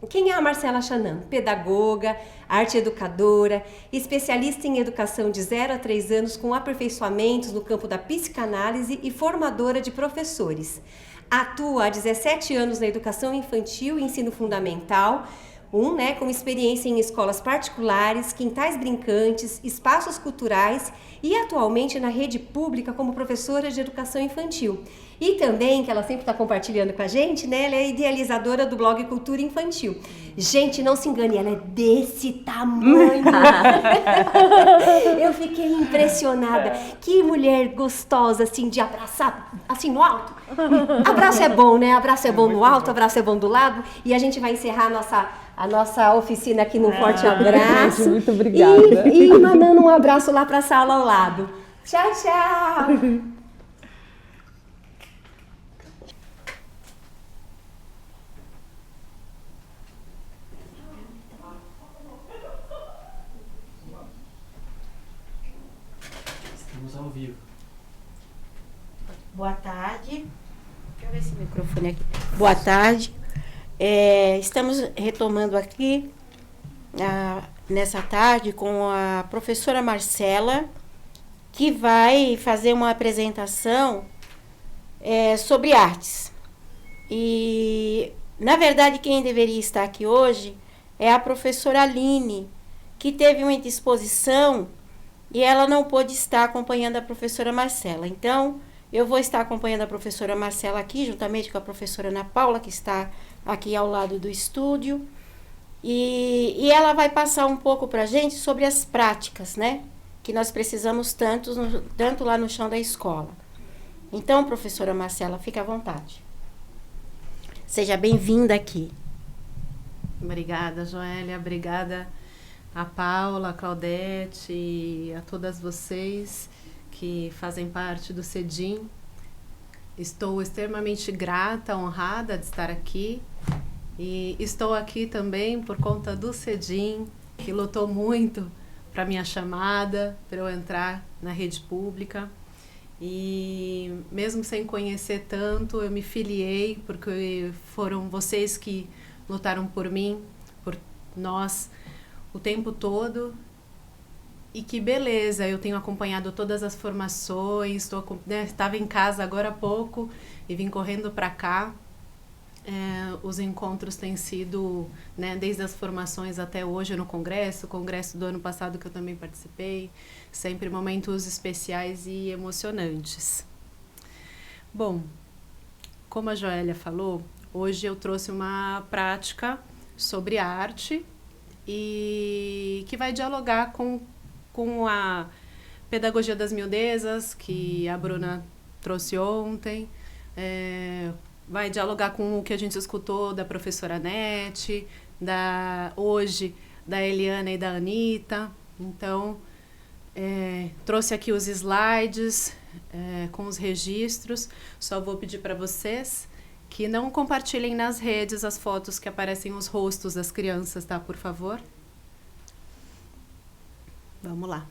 Quem é a Marcela Chanan? Pedagoga, arte educadora, especialista em educação de 0 a 3 anos com aperfeiçoamentos no campo da psicanálise e formadora de professores. Atua há 17 anos na educação infantil e ensino fundamental, com experiência em escolas particulares, quintais brincantes, espaços culturais e atualmente na rede pública como professora de educação infantil. E também, que ela sempre está compartilhando com a gente, né? Ela é idealizadora do blog Cultura Infantil. Gente, não se engane, ela é desse tamanho. Eu fiquei impressionada. Que mulher gostosa, assim, de abraçar, assim, no alto. Abraço é bom, né? Abraço é bom no alto, abraço é bom do lado. E a gente vai encerrar a nossa oficina aqui num forte abraço. Muito obrigada. E mandando um abraço lá para a sala ao lado. Tchau, tchau. Estamos ao vivo. Boa tarde. Deixa eu ver esse microfone aqui. Boa tarde. Estamos retomando aqui nessa tarde com a professora Marcela, que vai fazer uma apresentação sobre artes. E, na verdade, quem deveria estar aqui hoje é a professora Aline, que teve uma indisposição e ela não pôde estar acompanhando a professora Marcela. Então, eu vou estar acompanhando a professora Marcela aqui, juntamente com a professora Ana Paula, que está aqui ao lado do estúdio. E ela vai passar um pouco para a gente sobre as práticas, né? Que nós precisamos tanto lá no chão da escola. Então, professora Marcela, fique à vontade. Seja bem-vinda aqui. Obrigada, Joélia. Obrigada a Paula, a Claudete e a todas vocês que fazem parte do CEDIM. Estou extremamente grata, honrada de estar aqui. E estou aqui também por conta do CEDIM, que lutou muito para minha chamada, para eu entrar na rede pública. E mesmo sem conhecer tanto, eu me filiei, porque foram vocês que lutaram por mim, por nós, o tempo todo. E que beleza, eu tenho acompanhado todas as formações, estava em casa agora há pouco e vim correndo para cá. Os encontros têm sido, né, desde as formações até hoje no congresso, o congresso do ano passado que eu também participei, sempre momentos especiais e emocionantes. Bom, como a Joélia falou, hoje eu trouxe uma prática sobre arte e que vai dialogar com a pedagogia das miudezas, que a Bruna trouxe ontem, vai dialogar com o que a gente escutou da professora Nete, hoje da Eliana e da Anitta. Então, trouxe aqui os slides com os registros. Só vou pedir para vocês que não compartilhem nas redes as fotos que aparecem os rostos das crianças, tá? Por favor. Vamos lá.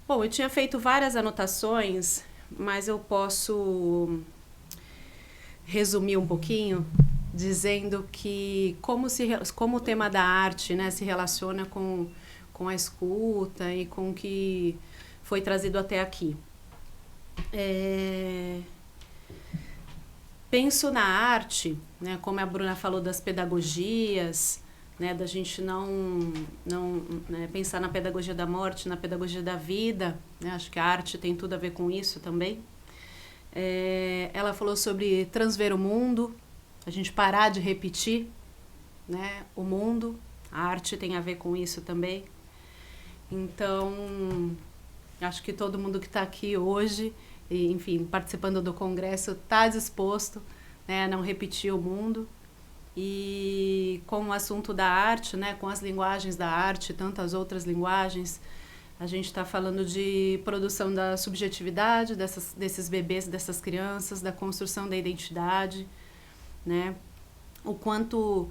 Bom, eu tinha feito várias anotações, mas eu posso resumir um pouquinho dizendo que como o tema da arte, né, se relaciona com a escuta e com o que foi trazido até aqui. Penso na arte, né, como a Bruna falou das pedagogias, né, da gente não pensar na pedagogia da morte, na pedagogia da vida, né, acho que a arte tem tudo a ver com isso também. Ela falou sobre transver o mundo, a gente parar de repetir, né, o mundo, a arte tem a ver com isso também. Então, acho que todo mundo que está aqui hoje, e, enfim, participando do congresso, está disposto, né, a não repetir o mundo. E com o assunto da arte, né, com as linguagens da arte, tantas outras linguagens, a gente está falando de produção da subjetividade desses bebês, dessas crianças, da construção da identidade, né? O quanto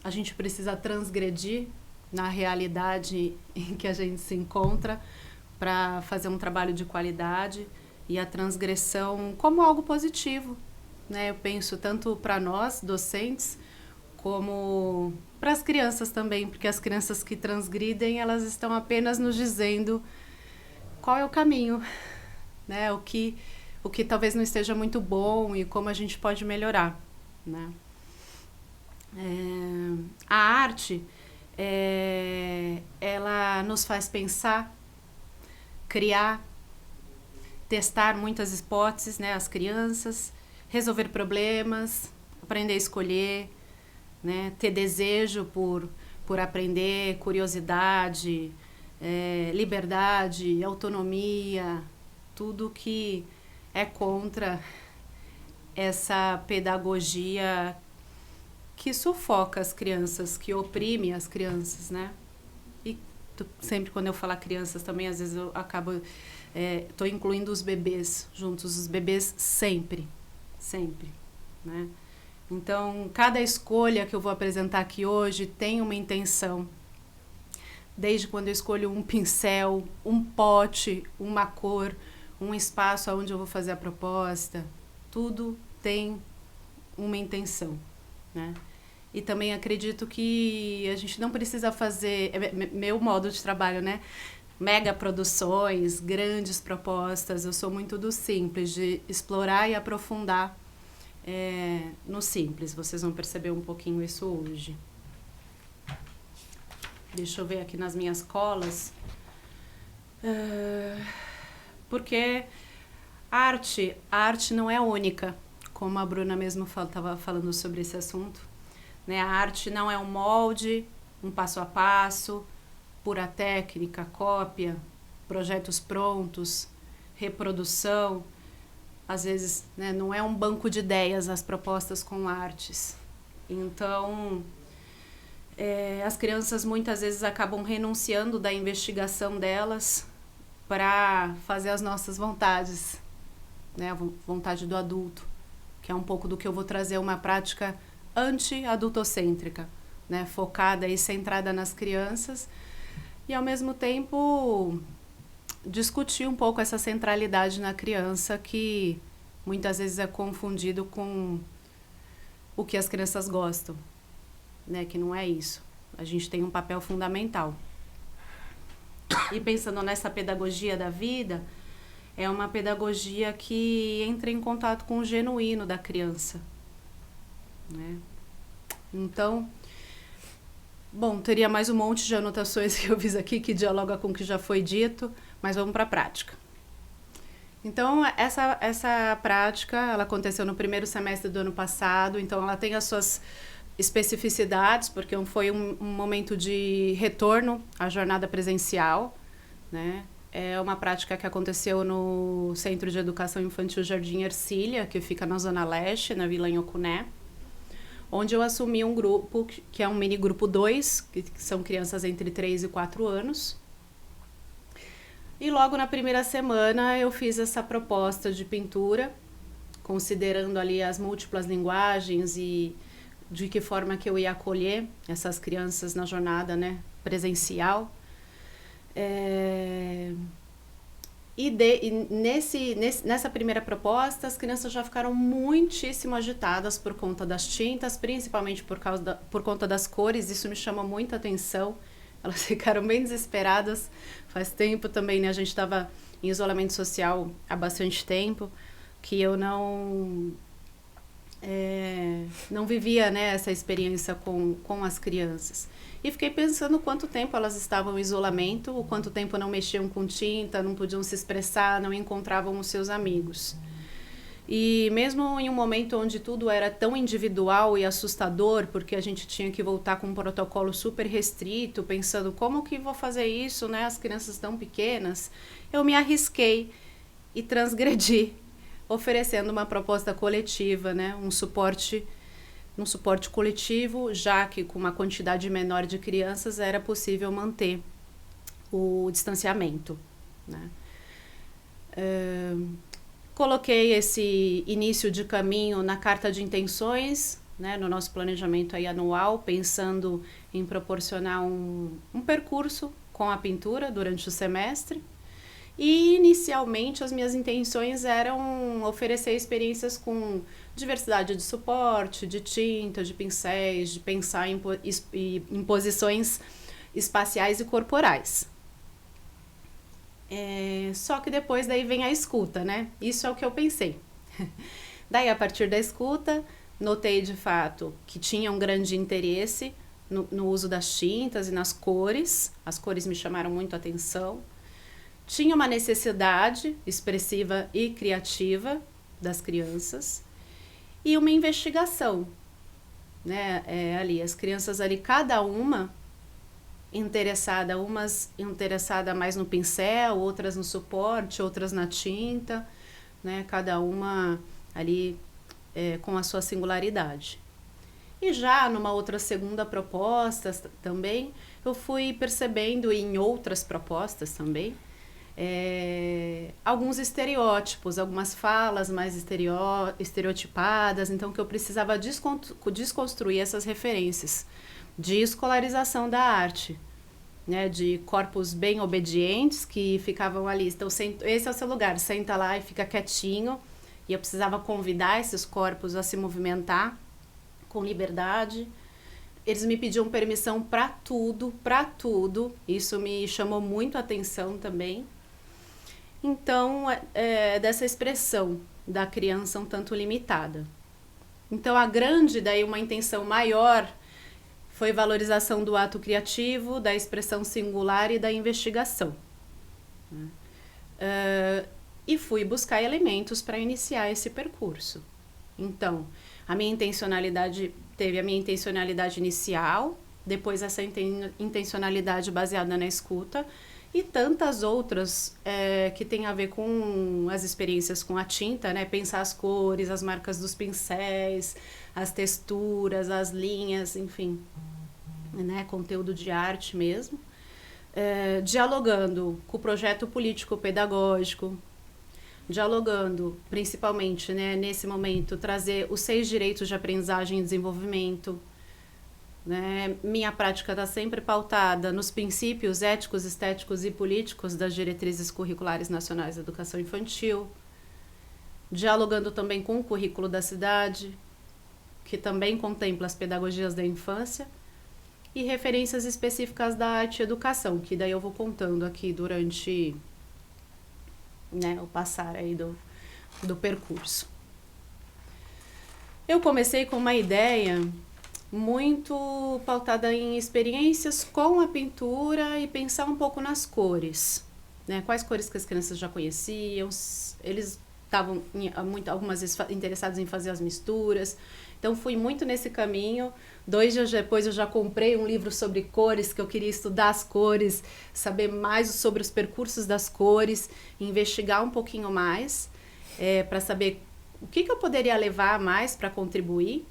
a gente precisa transgredir na realidade em que a gente se encontra para fazer um trabalho de qualidade, e a transgressão como algo positivo, né? Eu penso tanto para nós, docentes, como para as crianças também, porque as crianças que transgridem, elas estão apenas nos dizendo qual é o caminho, né? O que talvez não esteja muito bom e como a gente pode melhorar, né? A arte, ela nos faz pensar, criar, testar muitas hipóteses, né? As crianças, resolver problemas, aprender a escolher, né? Ter desejo por aprender, curiosidade, liberdade, autonomia, tudo que é contra essa pedagogia que sufoca as crianças, que oprime as crianças, né? E sempre quando eu falar crianças também, às vezes eu acabo, tô incluindo os bebês juntos, os bebês sempre, né? Então, cada escolha que eu vou apresentar aqui hoje tem uma intenção. Desde quando eu escolho um pincel, um pote, uma cor, um espaço onde eu vou fazer a proposta, tudo tem uma intenção, né? E também acredito que a gente não precisa fazer, meu modo de trabalho, né? Mega produções, grandes propostas, eu sou muito do simples, de explorar e aprofundar no simples. Vocês vão perceber um pouquinho isso hoje. Deixa eu ver aqui nas minhas colas. Porque a arte não é única, como a Bruna mesmo estava falando sobre esse assunto, né? A arte não é um molde, um passo a passo, pura técnica, cópia, projetos prontos, reprodução. Às vezes, né, não é um banco de ideias as propostas com artes. Então, as crianças muitas vezes acabam renunciando da investigação delas para fazer as nossas vontades, né, a vontade do adulto, que é um pouco do que eu vou trazer, uma prática anti-adultocêntrica, né, focada e centrada nas crianças, e ao mesmo tempo discutir um pouco essa centralidade na criança, que muitas vezes é confundido com o que as crianças gostam, né, que não é isso. A gente tem um papel fundamental. E pensando nessa pedagogia da vida, é uma pedagogia que entra em contato com o genuíno da criança, né? Então, bom, teria mais um monte de anotações que eu fiz aqui que dialoga com o que já foi dito, mas vamos para a prática. Então, essa prática, ela aconteceu no primeiro semestre do ano passado, então ela tem as suas especificidades, porque foi um momento de retorno à jornada presencial, né? É uma prática que aconteceu no Centro de Educação Infantil Jardim Ercília, que fica na Zona Leste, na Vila Inhocuné, onde eu assumi um grupo, que é um mini grupo 2, que são crianças entre 3 e 4 anos. E logo na primeira semana eu fiz essa proposta de pintura, considerando ali as múltiplas linguagens e de que forma que eu ia acolher essas crianças na jornada, né, presencial. Nessa primeira proposta, as crianças já ficaram muitíssimo agitadas por conta das tintas, principalmente por conta das cores. Isso me chama muita atenção. Elas ficaram bem desesperadas. Faz tempo também, né? A gente estava em isolamento social há bastante tempo, que eu não vivia, né, essa experiência com as crianças. E fiquei pensando quanto tempo elas estavam em isolamento, o quanto tempo não mexiam com tinta, não podiam se expressar, não encontravam os seus amigos. E mesmo em um momento onde tudo era tão individual e assustador, porque a gente tinha que voltar com um protocolo super restrito, pensando como que vou fazer isso, né? As crianças tão pequenas, eu me arrisquei e transgredi, oferecendo uma proposta coletiva, né? Um suporte coletivo, já que com uma quantidade menor de crianças era possível manter o distanciamento, né? Coloquei esse início de caminho na carta de intenções, né, no nosso planejamento aí anual, pensando em proporcionar um percurso com a pintura durante o semestre. E inicialmente as minhas intenções eram oferecer experiências com diversidade de suporte, de tinta, de pincéis, de pensar em posições espaciais e corporais. Só que depois daí vem a escuta, né? Isso é o que eu pensei. Daí, a partir da escuta, notei de fato que tinha um grande interesse no uso das tintas e nas cores. As cores me chamaram muito a atenção. Tinha uma necessidade expressiva e criativa das crianças e uma investigação, né? Ali, as crianças ali, cada uma interessada, umas interessada mais no pincel, outras no suporte, outras na tinta, né? Cada uma ali com a sua singularidade. E já numa outra segunda proposta também, eu fui percebendo em outras propostas também, alguns estereótipos, algumas falas mais estereotipadas, então que eu precisava desconstruir essas referências de escolarização da arte, né, de corpos bem obedientes que ficavam ali, então esse é o seu lugar, senta lá e fica quietinho, e eu precisava convidar esses corpos a se movimentar com liberdade. Eles me pediam permissão para tudo, isso me chamou muito a atenção também. Então, dessa expressão da criança um tanto limitada. Então, daí uma intenção maior foi valorização do ato criativo, da expressão singular e da investigação. E fui buscar elementos para iniciar esse percurso. Então, teve a minha intencionalidade inicial, depois essa intencionalidade baseada na escuta, e tantas outras que tem a ver com as experiências com a tinta, né? Pensar as cores, as marcas dos pincéis, as texturas, as linhas, enfim, né? Conteúdo de arte mesmo. Dialogando com o projeto político-pedagógico, dialogando principalmente, né, nesse momento, trazer os 6 direitos de aprendizagem e desenvolvimento. Né? Minha prática está sempre pautada nos princípios éticos, estéticos e políticos das diretrizes curriculares nacionais da educação infantil, dialogando também com o currículo da cidade, que também contempla as pedagogias da infância, e referências específicas da arte e educação, que daí eu vou contando aqui durante, né, o passar aí do percurso. Eu comecei com uma ideia muito pautada em experiências com a pintura e pensar um pouco nas cores, né? Quais cores que as crianças já conheciam, eles estavam algumas vezes interessados em fazer as misturas, então fui muito nesse caminho. 2 dias depois eu já comprei um livro sobre cores, que eu queria estudar as cores, saber mais sobre os percursos das cores, investigar um pouquinho mais, para saber o que eu poderia levar mais para contribuir.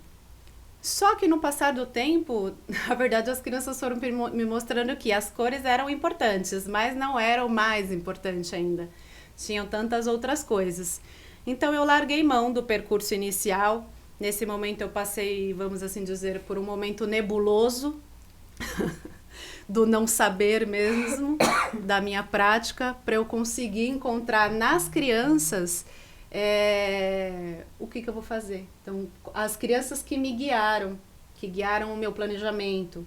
Só que no passar do tempo, na verdade, as crianças foram me mostrando que as cores eram importantes, mas não eram o mais importante ainda. Tinham tantas outras coisas. Então, eu larguei mão do percurso inicial. Nesse momento, eu passei, vamos assim dizer, por um momento nebuloso, do não saber mesmo, da minha prática, para eu conseguir encontrar nas crianças o que eu vou fazer. Então, as crianças que me guiaram, que guiaram o meu planejamento.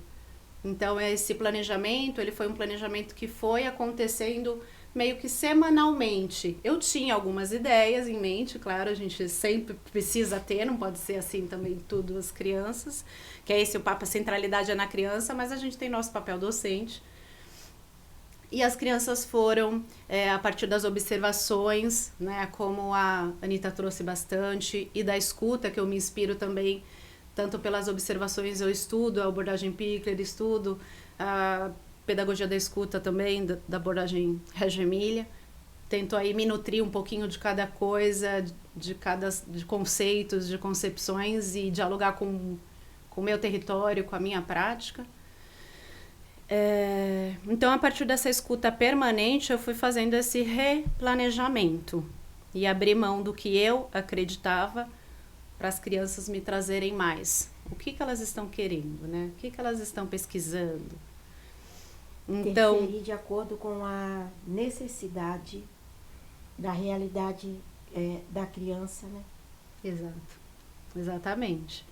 Então, esse planejamento, ele foi um planejamento que foi acontecendo meio que semanalmente. Eu tinha algumas ideias em mente, claro, a gente sempre precisa ter, não pode ser assim também tudo as crianças, que é esse o papo, a centralidade é na criança, mas a gente tem nosso papel docente. E as crianças foram, a partir das observações, né, como a Anita trouxe bastante, e da escuta, que eu me inspiro também, tanto pelas observações, eu estudo a abordagem Pichler, estudo a pedagogia da escuta também, da abordagem Reggio Emilia. Tento aí me nutrir um pouquinho de cada coisa, de conceitos, de concepções, e dialogar com o meu território, com a minha prática. Então, a partir dessa escuta permanente, eu fui fazendo esse replanejamento e abri mão do que eu acreditava para as crianças me trazerem mais. O que elas estão querendo, né? O que elas estão pesquisando? Então, interferir de acordo com a necessidade da realidade da criança, né? exato, exatamente.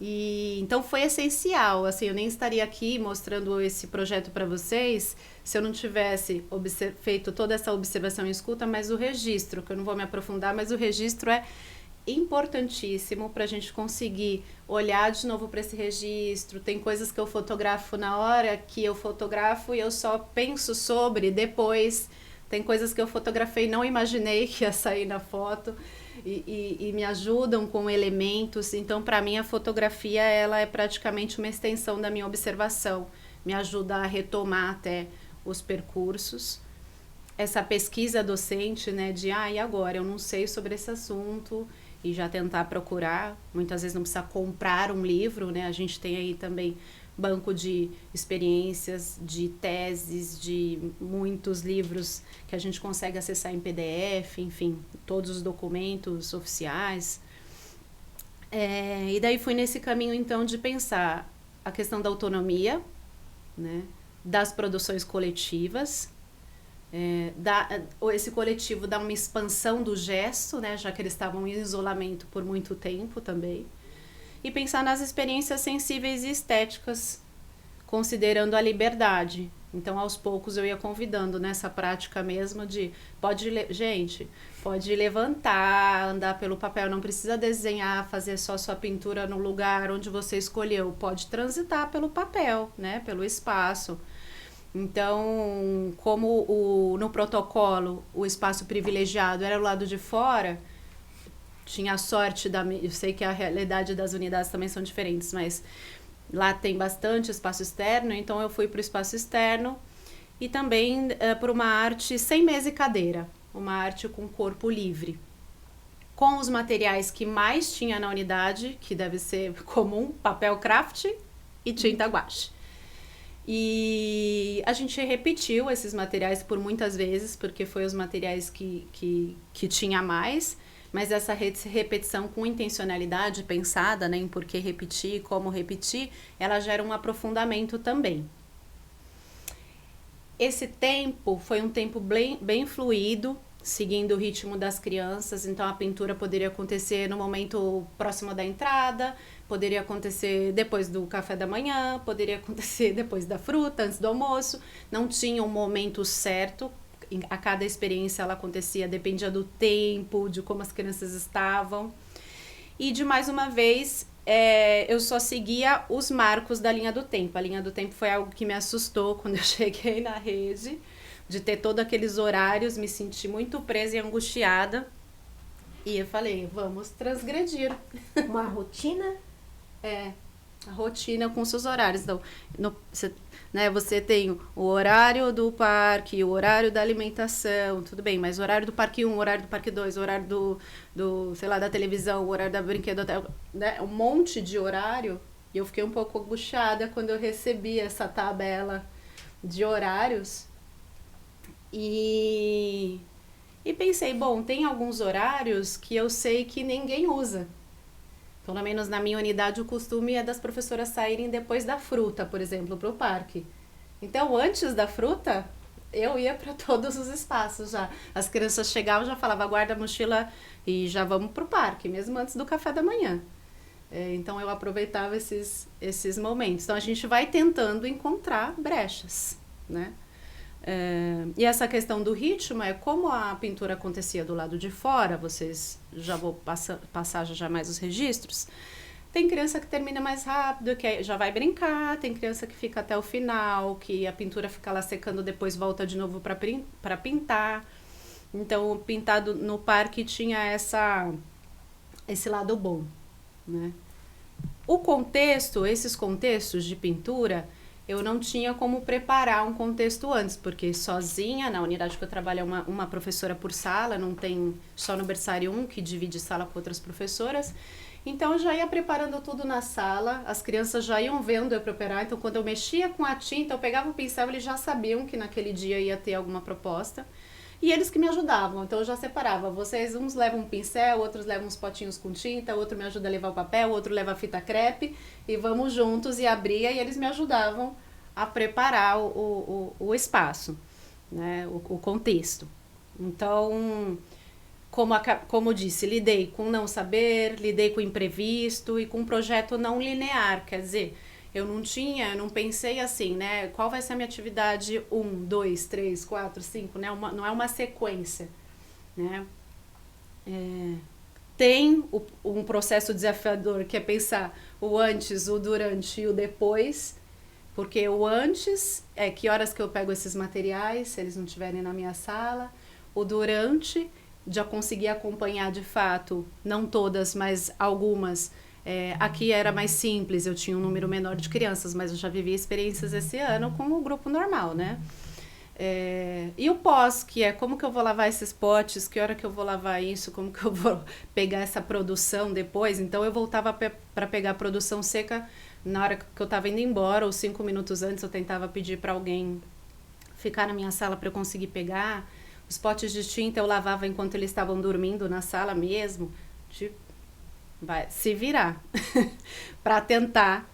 E então foi essencial, assim, eu nem estaria aqui mostrando esse projeto para vocês se eu não tivesse feito toda essa observação e escuta, mas o registro, que eu não vou me aprofundar, mas o registro é importantíssimo para a gente conseguir olhar de novo para esse registro. Tem coisas que eu fotografo na hora que eu fotografo e eu só penso sobre depois. Tem coisas que eu fotografei e não imaginei que ia sair na foto e me ajudam com elementos. Então, para mim, a fotografia ela é praticamente uma extensão da minha observação. Me ajuda a retomar até os percursos. Essa pesquisa docente, né, de e agora? Eu não sei sobre esse assunto e já tentar procurar. Muitas vezes não precisa comprar um livro, né? A gente tem aí também banco de experiências, de teses, de muitos livros que a gente consegue acessar em PDF, enfim, todos os documentos oficiais. E daí fui nesse caminho, então, de pensar a questão da autonomia, né, das produções coletivas. Esse coletivo dá uma expansão do gesto, né, já que eles estavam em isolamento por muito tempo também. E pensar nas experiências sensíveis e estéticas, considerando a liberdade. Então, aos poucos, eu ia convidando nessa prática mesmo de, pode levantar, andar pelo papel, não precisa desenhar, fazer só sua pintura no lugar onde você escolheu, pode transitar pelo papel, né, pelo espaço. Então, como no protocolo o espaço privilegiado era o lado de fora, tinha a sorte eu sei que a realidade das unidades também são diferentes, mas lá tem bastante espaço externo, então eu fui para o espaço externo e também por uma arte sem mesa e cadeira, uma arte com corpo livre, com os materiais que mais tinha na unidade, que deve ser comum, papel craft e tinta guache. E a gente repetiu esses materiais por muitas vezes, porque foi os materiais que tinha mais, mas essa repetição com intencionalidade pensada, né, em por que repetir, como repetir, ela gera um aprofundamento também. Esse tempo foi um tempo bem fluido, seguindo o ritmo das crianças, então a pintura poderia acontecer no momento próximo da entrada, poderia acontecer depois do café da manhã, poderia acontecer depois da fruta, antes do almoço, não tinha um momento certo. A cada experiência ela acontecia, dependia do tempo, de como as crianças estavam. E de mais uma vez, eu só seguia os marcos da linha do tempo. A linha do tempo foi algo que me assustou quando eu cheguei na rede, de ter todos aqueles horários, me senti muito presa e angustiada. E eu falei, vamos transgredir. Uma rotina? A rotina com seus horários. Então, você tem o horário do parque, o horário da alimentação, tudo bem, mas o horário do parque 1, o horário do parque 2, o horário da televisão, o horário da brinquedo, né, um monte de horário. E eu fiquei um pouco angustiada quando eu recebi essa tabela de horários. E pensei, bom, tem alguns horários que eu sei que ninguém usa. Pelo menos na minha unidade o costume é das professoras saírem depois da fruta, por exemplo, para o parque. Então, antes da fruta, eu ia para todos os espaços já. As crianças chegavam, já falava, guarda a mochila e já vamos para o parque, mesmo antes do café da manhã. Então, eu aproveitava esses momentos. Então, a gente vai tentando encontrar brechas, né? E essa questão do ritmo é como a pintura acontecia do lado de fora, vocês já vou passar já mais os registros. Tem criança que termina mais rápido, que já vai brincar, tem criança que fica até o final, que a pintura fica lá secando, depois volta de novo para pintar. Então, o pintado no parque tinha esse lado bom, né? Esses contextos de pintura, eu não tinha como preparar um contexto antes, porque sozinha, na unidade que eu trabalho, é uma professora por sala, não tem só no berçário 1, que divide sala com outras professoras. Então, eu já ia preparando tudo na sala, as crianças já iam vendo eu preparar, então quando eu mexia com a tinta, eu pegava o pincel, eles já sabiam que naquele dia ia ter alguma proposta. E eles que me ajudavam, então eu já separava. Uns levam um pincel, outros levam uns potinhos com tinta, outro me ajuda a levar o papel, outro leva a fita crepe, e vamos juntos, e abria, e eles me ajudavam a preparar o espaço, né? O contexto. Então, como eu disse, lidei com não saber, lidei com imprevisto e com um projeto não linear, quer dizer, eu não pensei assim, né? Qual vai ser a minha atividade 1, 2, 3, 4, 5, né? Não é uma sequência, né? Tem um processo desafiador que é pensar o antes, o durante e o depois, porque o antes é que horas que eu pego esses materiais, se eles não estiverem na minha sala, o durante já consegui acompanhar de fato, não todas, mas algumas. Aqui era mais simples, eu tinha um número menor de crianças, mas eu já vivi experiências esse ano com o grupo normal, né? E o pós, que é como que eu vou lavar esses potes, que hora que eu vou lavar isso, como que eu vou pegar essa produção depois. Então eu voltava para pegar a produção seca na hora que eu estava indo embora, ou 5 minutos antes eu tentava pedir para alguém ficar na minha sala para eu conseguir pegar. Os potes de tinta eu lavava enquanto eles estavam dormindo na sala mesmo. Vai se virar para tentar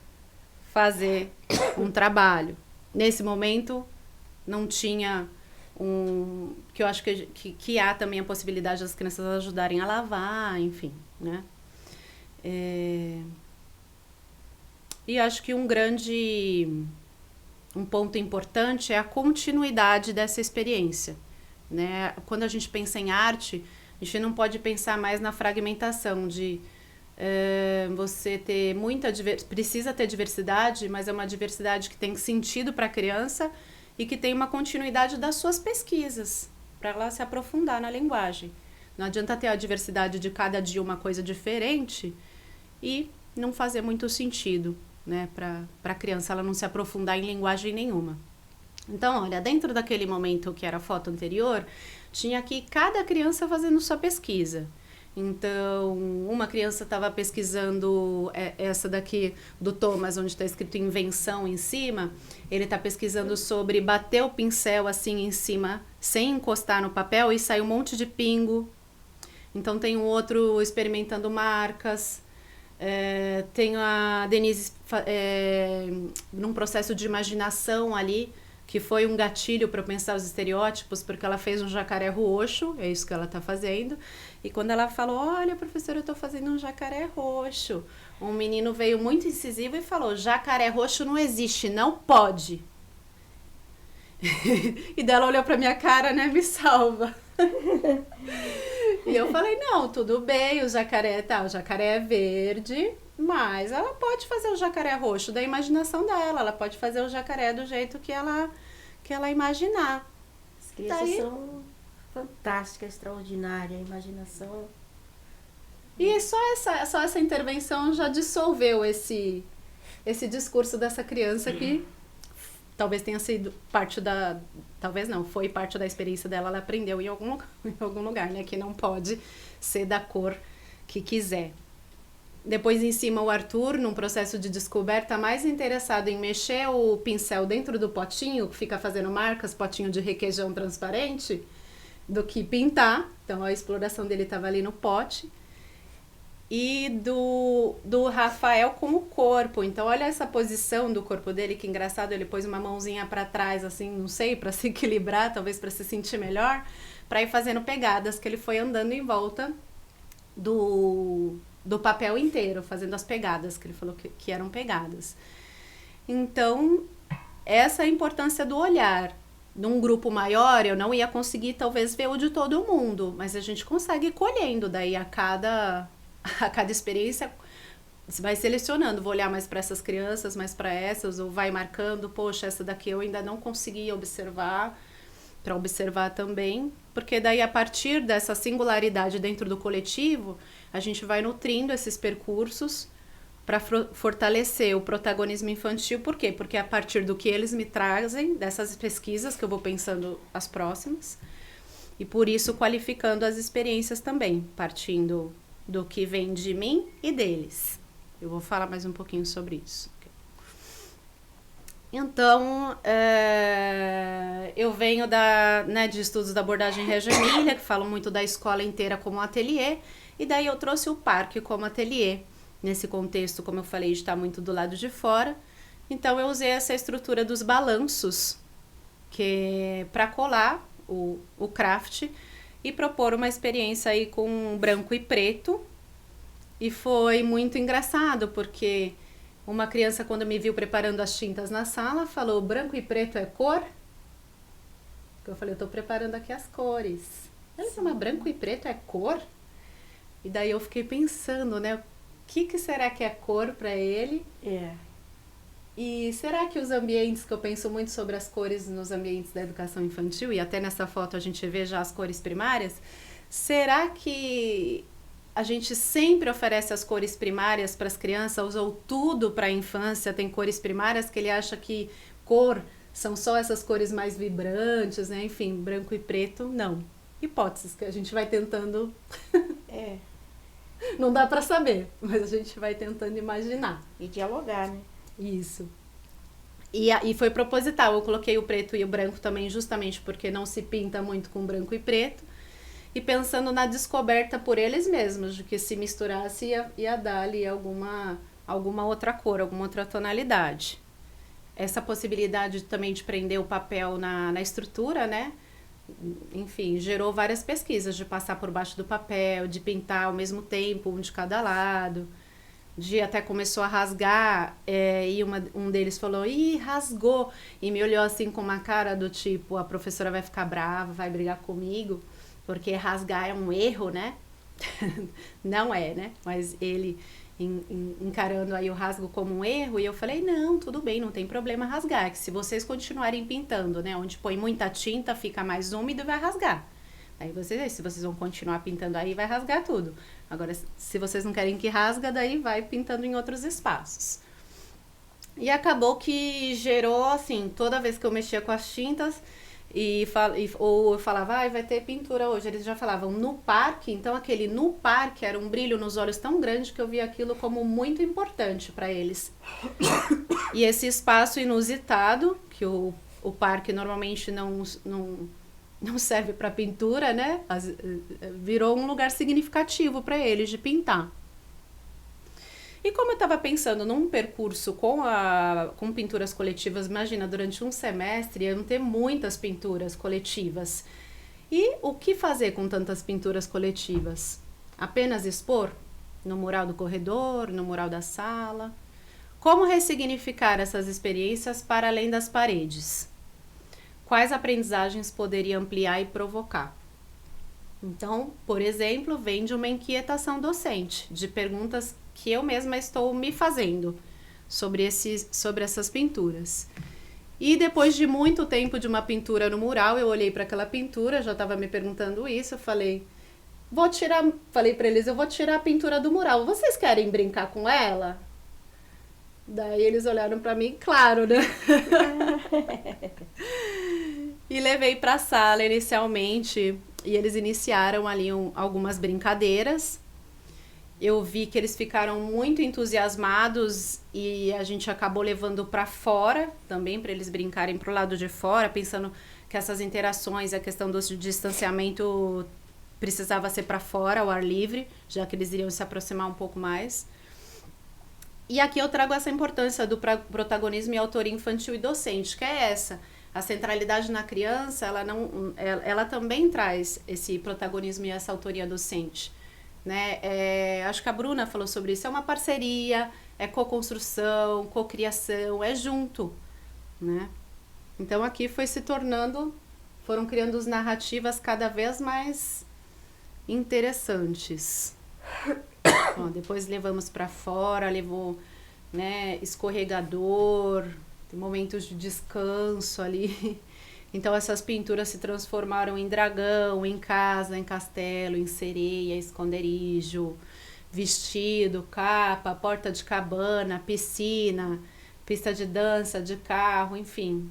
fazer um trabalho. Nesse momento não tinha que eu acho que há também a possibilidade das crianças ajudarem a lavar, enfim, né? E acho que um ponto importante é a continuidade dessa experiência, né? Quando a gente pensa em arte, a gente não pode pensar mais na fragmentação de você ter precisa ter diversidade, mas é uma diversidade que tem sentido para a criança e que tem uma continuidade das suas pesquisas, para ela se aprofundar na linguagem. Não adianta ter a diversidade de cada dia uma coisa diferente e não fazer muito sentido, né, para a criança ela não se aprofundar em linguagem nenhuma. Então, olha, dentro daquele momento que era a foto anterior, tinha aqui cada criança fazendo sua pesquisa. Então, uma criança estava pesquisando essa daqui do Thomas, onde está escrito invenção em cima. Ele está pesquisando sobre bater o pincel assim em cima, sem encostar no papel, e sai um monte de pingo. Então, tem um outro experimentando marcas. Tem a Denise num processo de imaginação ali, que foi um gatilho para pensar os estereótipos, porque ela fez um jacaré roxo, é isso que ela está fazendo. E quando ela falou, olha, professora, eu estou fazendo um jacaré roxo, um menino veio muito incisivo e falou, jacaré roxo não existe, não pode. E daí ela olhou para minha cara, né, me salva. E eu falei, não, tudo bem, o jacaré é verde, mas ela pode fazer o jacaré roxo da imaginação dela, ela pode fazer o jacaré do jeito que ela imaginar. As crianças são fantásticas, extraordinárias, a imaginação. E só essa intervenção já dissolveu esse discurso dessa criança que talvez tenha sido foi parte da experiência dela, ela aprendeu em algum lugar, né, que não pode ser da cor que quiser. Depois, em cima, o Arthur, num processo de descoberta, mais interessado em mexer o pincel dentro do potinho, que fica fazendo marcas, potinho de requeijão transparente, do que pintar. Então, a exploração dele estava ali no pote. E do Rafael com o corpo. Então, olha essa posição do corpo dele, que engraçado, ele pôs uma mãozinha para trás, assim, não sei, para se equilibrar, talvez para se sentir melhor, para ir fazendo pegadas, que ele foi andando em volta do papel inteiro, fazendo as pegadas, que ele falou que eram pegadas. Então, essa é a importância do olhar. Num grupo maior, eu não ia conseguir, talvez, ver o de todo mundo, mas a gente consegue ir colhendo, daí a cada experiência, você vai selecionando, vou olhar mais para essas crianças, mais para essas, ou vai marcando, poxa, essa daqui eu ainda não consegui observar, para observar também, porque daí a partir dessa singularidade dentro do coletivo, a gente vai nutrindo esses percursos para fortalecer o protagonismo infantil. Por quê? Porque a partir do que eles me trazem, dessas pesquisas que eu vou pensando as próximas, e por isso qualificando as experiências também, partindo do que vem de mim e deles. Eu vou falar mais um pouquinho sobre isso. Então, eu venho de estudos da abordagem Reggio Emilia, que falam muito da escola inteira como ateliê, e daí eu trouxe o parque como ateliê, nesse contexto, como eu falei, de estar muito do lado de fora, Então eu usei essa estrutura dos balanços que para colar o craft e propor uma experiência aí com branco e preto. E foi muito engraçado, porque uma criança, quando me viu preparando as tintas na sala, falou: branco e preto é cor? Eu falei: eu tô preparando aqui as cores. Ele falou: mas branco e preto é cor? E daí eu fiquei pensando, né? O que será que é cor para ele? E será que os ambientes, que eu penso muito sobre as cores nos ambientes da educação infantil, e até nessa foto a gente vê já as cores primárias, será que a gente sempre oferece as cores primárias para as crianças, ou tudo para a infância tem cores primárias, que ele acha que cor são só essas cores mais vibrantes, né? Enfim, branco e preto, não. Hipóteses que a gente vai tentando... Não dá para saber, mas a gente vai tentando imaginar. E dialogar, né? Isso. E foi proposital, eu coloquei o preto e o branco também justamente porque não se pinta muito com branco e preto, e pensando na descoberta por eles mesmos, de que se misturasse ia dar ali alguma outra cor, alguma outra tonalidade. Essa possibilidade também de prender o papel na estrutura, né? Enfim, gerou várias pesquisas de passar por baixo do papel, de pintar ao mesmo tempo, um de cada lado. De até começou a rasgar, e um deles falou: ih, rasgou, e me olhou assim com uma cara do tipo: a professora vai ficar brava, vai brigar comigo, porque rasgar é um erro, né? Não é, né? Mas ele encarando aí o rasgo como um erro, e eu falei: não, tudo bem, não tem problema rasgar, que se vocês continuarem pintando, né, onde põe muita tinta, fica mais úmido e vai rasgar. Aí se vocês vão continuar pintando aí, vai rasgar tudo. Agora, se vocês não querem que rasga, daí vai pintando em outros espaços. E acabou que gerou, assim, toda vez que eu mexia com as tintas, ou eu falava: vai ter pintura hoje, eles já falavam no parque. Então aquele no parque era um brilho nos olhos tão grande que eu via aquilo como muito importante para eles. E esse espaço inusitado, que o parque normalmente não serve para pintura, né? Virou um lugar significativo para eles de pintar. E como eu estava pensando num percurso com pinturas coletivas, imagina, durante um semestre iam ter muitas pinturas coletivas. E o que fazer com tantas pinturas coletivas? Apenas expor? No mural do corredor, no mural da sala? Como ressignificar essas experiências para além das paredes? Quais aprendizagens poderia ampliar e provocar? Então, por exemplo, vem de uma inquietação docente, de perguntas que eu mesma estou me fazendo sobre essas pinturas. E depois de muito tempo de uma pintura no mural, eu olhei para aquela pintura, já estava me perguntando isso, eu falei para eles: eu vou tirar a pintura do mural, vocês querem brincar com ela? Daí eles olharam para mim, claro, né? E levei para a sala inicialmente, e eles iniciaram ali algumas brincadeiras. Eu vi que eles ficaram muito entusiasmados e a gente acabou levando para fora também, para eles brincarem pro lado de fora, pensando que essas interações, a questão do distanciamento precisava ser para fora, ao ar livre, já que eles iriam se aproximar um pouco mais. E aqui eu trago essa importância do protagonismo e autoria infantil e docente, que é essa. A centralidade na criança, ela também traz esse protagonismo e essa autoria docente. Né? Acho que a Bruna falou sobre isso, é uma parceria, é co-construção, co-criação, é junto, né? Então aqui foram criando narrativas cada vez mais interessantes. Ó, depois levamos para fora, levou, né, escorregador, momentos de descanso ali. Então essas pinturas se transformaram em dragão, em casa, em castelo, em sereia, esconderijo, vestido, capa, porta de cabana, piscina, pista de dança, de carro, enfim,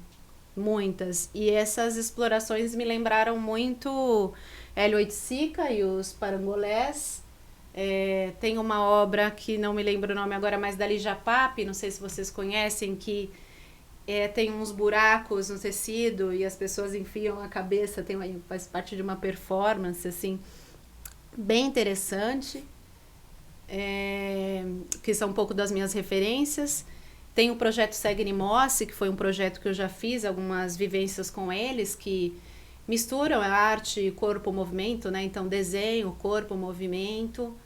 muitas. E essas explorações me lembraram muito Hélio Oiticica e os Parangolés. Tem uma obra que não me lembro o nome agora, mas da Lígia Pape, não sei se vocês conhecem, que tem uns buracos no tecido e as pessoas enfiam a cabeça, faz parte de uma performance assim, bem interessante, que são um pouco das minhas referências. Tem o projeto Segue Mossi, que foi um projeto que eu já fiz, algumas vivências com eles, que misturam a arte, corpo, movimento, né? Então, desenho, corpo, movimento,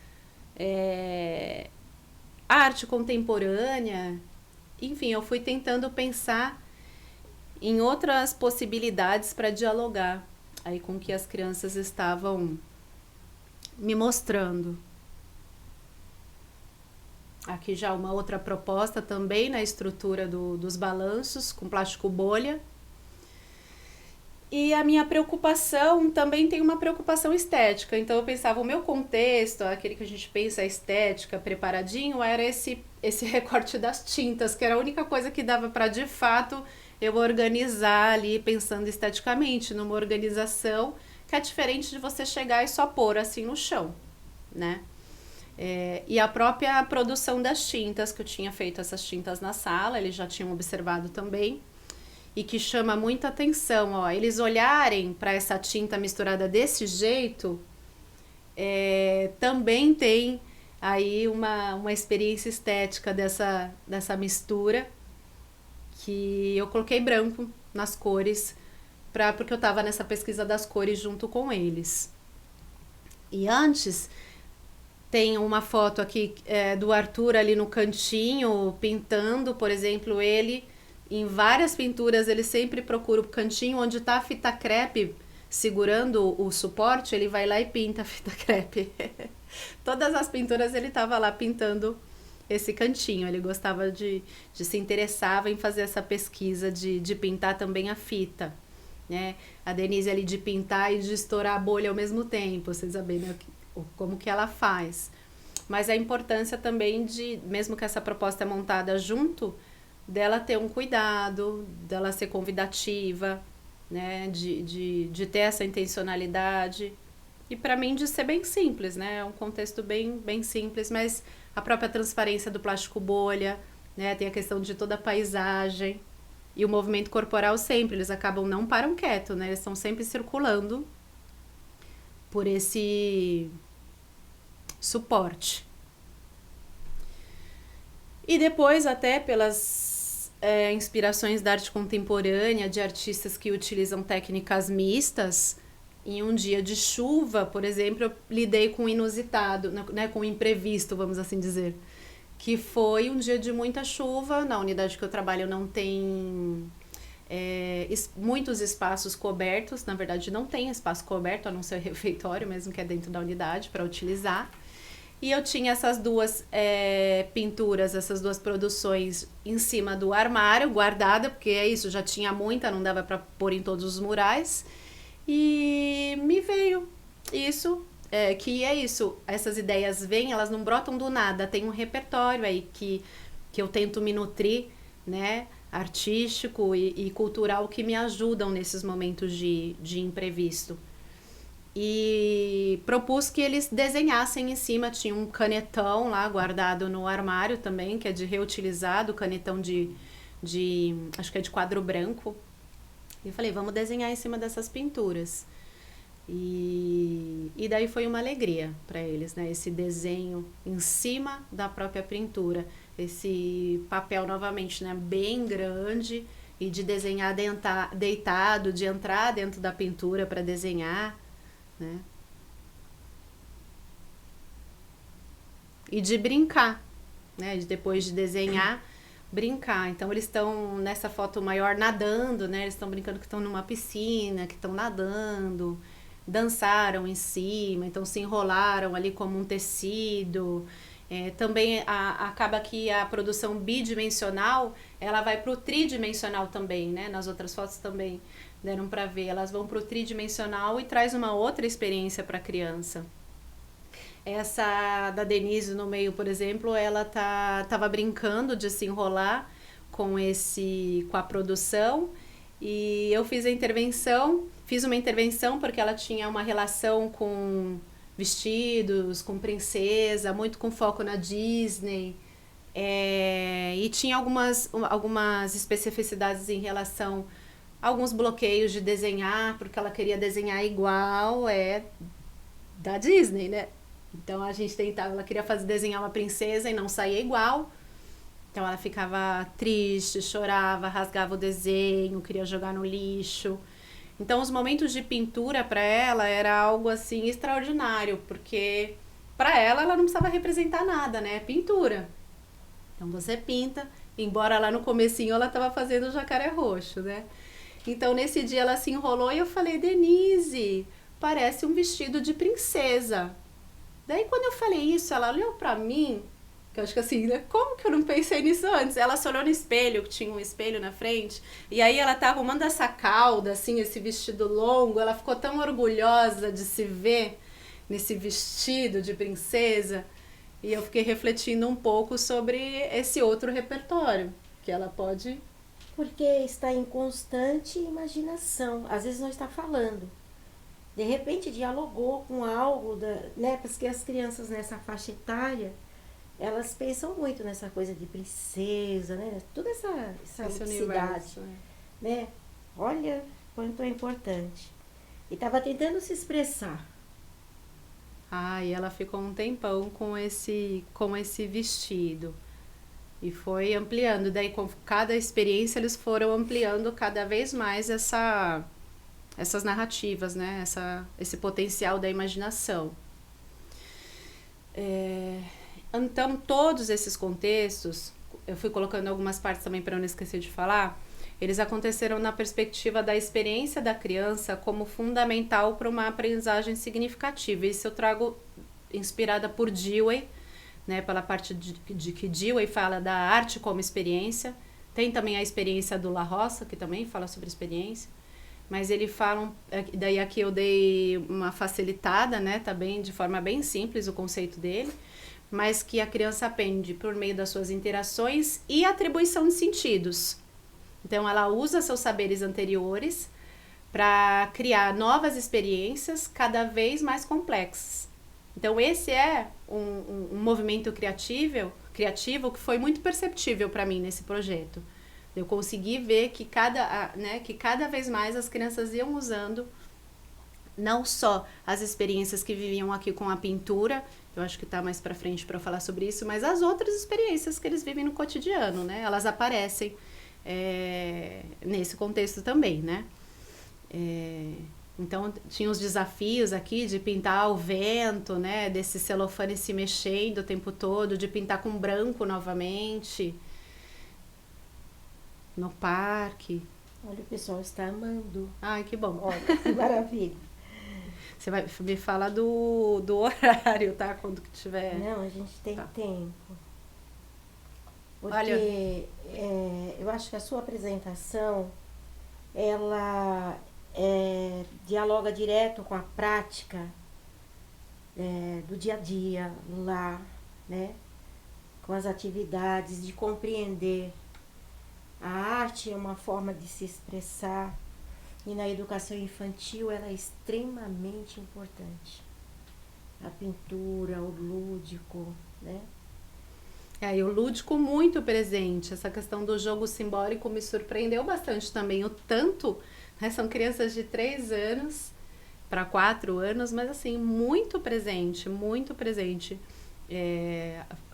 arte contemporânea. Enfim, eu fui tentando pensar em outras possibilidades para dialogar aí com o que as crianças estavam me mostrando. Aqui já uma outra proposta também na estrutura dos balanços, com plástico bolha. E a minha preocupação também tem uma preocupação estética. Então eu pensava, o meu contexto, aquele que a gente pensa a estética, preparadinho, era esse recorte das tintas, que era a única coisa que dava para, de fato, eu organizar ali, pensando esteticamente, numa organização que é diferente de você chegar e só pôr assim no chão, né? E a própria produção das tintas, que eu tinha feito essas tintas na sala, eles já tinham observado também, e que chama muita atenção, ó, eles olharem para essa tinta misturada desse jeito, também tem aí uma experiência estética dessa mistura, que eu coloquei branco nas cores, porque eu estava nessa pesquisa das cores junto com eles. E antes, tem uma foto aqui do Arthur ali no cantinho, pintando, por exemplo, ele, em várias pinturas, ele sempre procura o cantinho onde está a fita crepe segurando o suporte, ele vai lá e pinta a fita crepe. Todas as pinturas ele estava lá pintando esse cantinho, ele gostava de se interessava em fazer essa pesquisa de pintar também a fita, né? A Denise ali de pintar e de estourar a bolha ao mesmo tempo, vocês sabem, né? Como que ela faz. Mas a importância também de, mesmo que essa proposta é montada junto, dela ter um cuidado, dela ser convidativa, né? De ter essa intencionalidade. E para mim de ser bem simples, né? É um contexto bem simples, mas a própria transparência do plástico bolha, né? Tem a questão de toda a paisagem e o movimento corporal sempre, eles não param quieto, né? Eles estão sempre circulando por esse suporte. E depois, até pelas inspirações da arte contemporânea, de artistas que utilizam técnicas mistas, em um dia de chuva, por exemplo, eu lidei com o inusitado, né, com o imprevisto, vamos assim dizer, que foi um dia de muita chuva. Na unidade que eu trabalho não tem muitos espaços cobertos, na verdade não tem espaço coberto, a não ser o refeitório mesmo, que é dentro da unidade, para utilizar. E eu tinha essas duas pinturas, essas duas produções em cima do armário, guardada, porque é isso, já tinha muita, não dava para pôr em todos os murais. E me veio isso, que é isso, essas ideias vêm, elas não brotam do nada, tem um repertório aí que eu tento me nutrir, né, artístico e cultural, que me ajudam nesses momentos de imprevisto. E propus que eles desenhassem em cima, tinha um canetão lá guardado no armário também, que é de reutilizado, canetão de acho que é de quadro branco. E eu falei, vamos desenhar em cima dessas pinturas. E daí foi uma alegria para eles, né? Esse desenho em cima da própria pintura. Esse papel, novamente, né? Bem grande, e de desenhar deitado, de entrar dentro da pintura para desenhar, né? E de brincar, né? Depois de desenhar, brincar. Então eles estão nessa foto maior nadando, né? Eles estão brincando que estão numa piscina, que estão nadando, dançaram em cima, então se enrolaram ali como um tecido. Também acaba que a produção bidimensional, ela vai para o tridimensional também, né? Nas outras fotos também deram para ver, elas vão para o tridimensional e traz uma outra experiência para a criança. Essa da Denise no meio, por exemplo, ela tava brincando de se enrolar com a produção, e eu fiz uma intervenção porque ela tinha uma relação com vestidos, com princesa, muito com foco na Disney, e tinha algumas especificidades em relação a alguns bloqueios de desenhar, porque ela queria desenhar igual da Disney, né? Então a gente ela queria desenhar uma princesa e não saía igual. Então ela ficava triste, chorava, rasgava o desenho, queria jogar no lixo. Então os momentos de pintura para ela era algo assim extraordinário, porque para ela não precisava representar nada, né? Pintura. Então você pinta, embora lá no comecinho ela estava fazendo o jacaré roxo, né? Então nesse dia ela se enrolou e eu falei: Denise, parece um vestido de princesa. Daí quando eu falei isso, ela olhou para mim, que eu acho que assim, né? Como que eu não pensei nisso antes? Ela se olhou no espelho, que tinha um espelho na frente, e aí ela tá arrumando essa cauda, assim, esse vestido longo, ela ficou tão orgulhosa de se ver nesse vestido de princesa, e eu fiquei refletindo um pouco sobre esse outro repertório, que ela pode... Porque está em constante imaginação. Às vezes não está falando. De repente dialogou com algo, né? Porque as crianças nessa faixa etária, elas pensam muito nessa coisa de princesa, né? Toda essa Esse cidade, universo, né? Olha quanto é importante. E estava tentando se expressar. Ah, e ela ficou um tempão com esse vestido. E foi ampliando. Daí, com cada experiência, eles foram ampliando cada vez mais essas narrativas, né? Esse potencial da imaginação. Então, todos esses contextos, eu fui colocando algumas partes também para eu não esquecer de falar, eles aconteceram na perspectiva da experiência da criança como fundamental para uma aprendizagem significativa. Isso eu trago inspirada por Dewey, né, pela parte de que Dewey fala da arte como experiência. Tem também a experiência do La Roça, que também fala sobre experiência. Mas ele fala, daí aqui eu dei uma facilitada, né, também de forma bem simples o conceito dele, mas que a criança aprende por meio das suas interações e atribuição de sentidos. Então ela usa seus saberes anteriores para criar novas experiências cada vez mais complexas. Então esse é um movimento criativo que foi muito perceptível para mim nesse projeto. Eu consegui ver que cada vez mais as crianças iam usando não só as experiências que viviam aqui com a pintura, eu acho que está mais para frente para falar sobre isso, mas as outras experiências que eles vivem no cotidiano, né? Elas aparecem nesse contexto também, né? Então tinha os desafios aqui de pintar ao vento, né? Desse celofane se mexendo o tempo todo, de pintar com branco novamente no parque. Olha, o pessoal está amando. Ai, que bom. Olha, que maravilha. Você vai me falar do horário, tá? Quando que tiver... Não, a gente tem tempo. Porque Olha, eu acho que a sua apresentação, ela dialoga direto com a prática do dia a dia lá, né? Com as atividades, de compreender. A arte é uma forma de se expressar e na educação infantil ela é extremamente importante. A pintura, o lúdico, né? E o lúdico muito presente. Essa questão do jogo simbólico me surpreendeu bastante também. O tanto, né, são crianças de 3 anos para 4 anos, mas assim, muito presente, muito presente.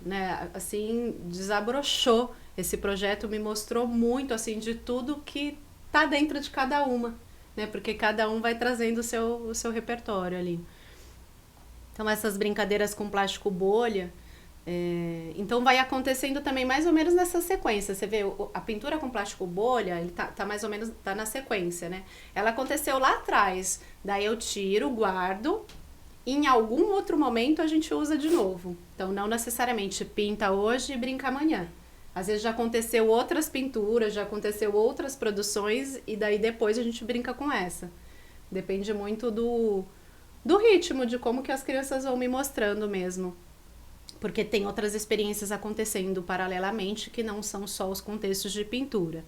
Né, assim, desabrochou. Esse projeto me mostrou muito, assim, de tudo que tá dentro de cada uma, né? Porque cada um vai trazendo o seu repertório ali. Então, essas brincadeiras com plástico bolha, então vai acontecendo também mais ou menos nessa sequência. Você vê, a pintura com plástico bolha, ele tá mais ou menos, tá na sequência, né? Ela aconteceu lá atrás, daí eu tiro, guardo, e em algum outro momento a gente usa de novo. Então, não necessariamente pinta hoje e brinca amanhã. Às vezes já aconteceu outras pinturas, já aconteceu outras produções e daí depois a gente brinca com essa. Depende muito do ritmo, de como que as crianças vão me mostrando mesmo. Porque tem outras experiências acontecendo paralelamente que não são só os contextos de pintura.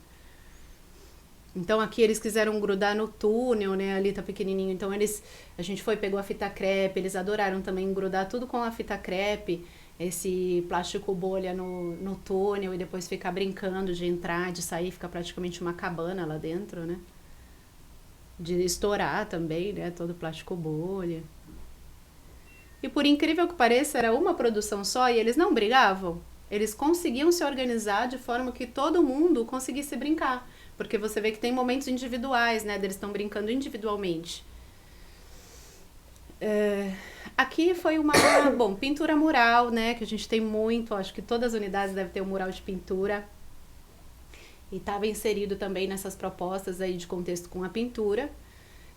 Então aqui eles quiseram grudar no túnel, né? Ali tá pequenininho. Então a gente pegou a fita crepe, eles adoraram também grudar tudo com a fita crepe. Esse plástico bolha no túnel e depois ficar brincando de entrar, de sair, fica praticamente uma cabana lá dentro, né? De estourar também, né? Todo plástico bolha. E por incrível que pareça, era uma produção só e eles não brigavam. eles conseguiam se organizar de forma que todo mundo conseguisse brincar. Porque você vê que tem momentos individuais, né? Eles estão brincando individualmente. Aqui foi uma, bom, pintura mural, né? Que a gente tem muito, acho que todas as unidades devem ter um mural de pintura. E estava inserido também nessas propostas aí de contexto com a pintura.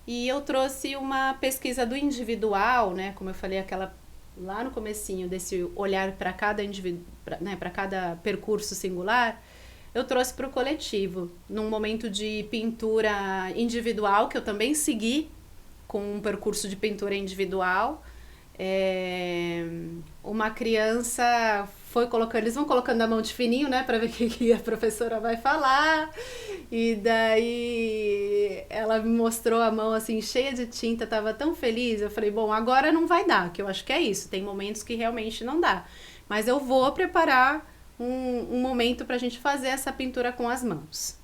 E eu trouxe uma pesquisa do individual, né? Como eu falei, aquela lá no comecinho, desse olhar para cada né, para cada percurso singular, eu trouxe para o coletivo, num momento de pintura individual, que eu também segui com um percurso de pintura individual. Uma criança foi colocando, eles vão colocando a mão de fininho, né, para ver o que a professora vai falar, e daí ela me mostrou a mão assim, cheia de tinta, tava tão feliz, eu falei, bom, agora não vai dar, que eu acho que é isso, tem momentos que realmente não dá, mas eu vou preparar um momento pra gente fazer essa pintura com as mãos.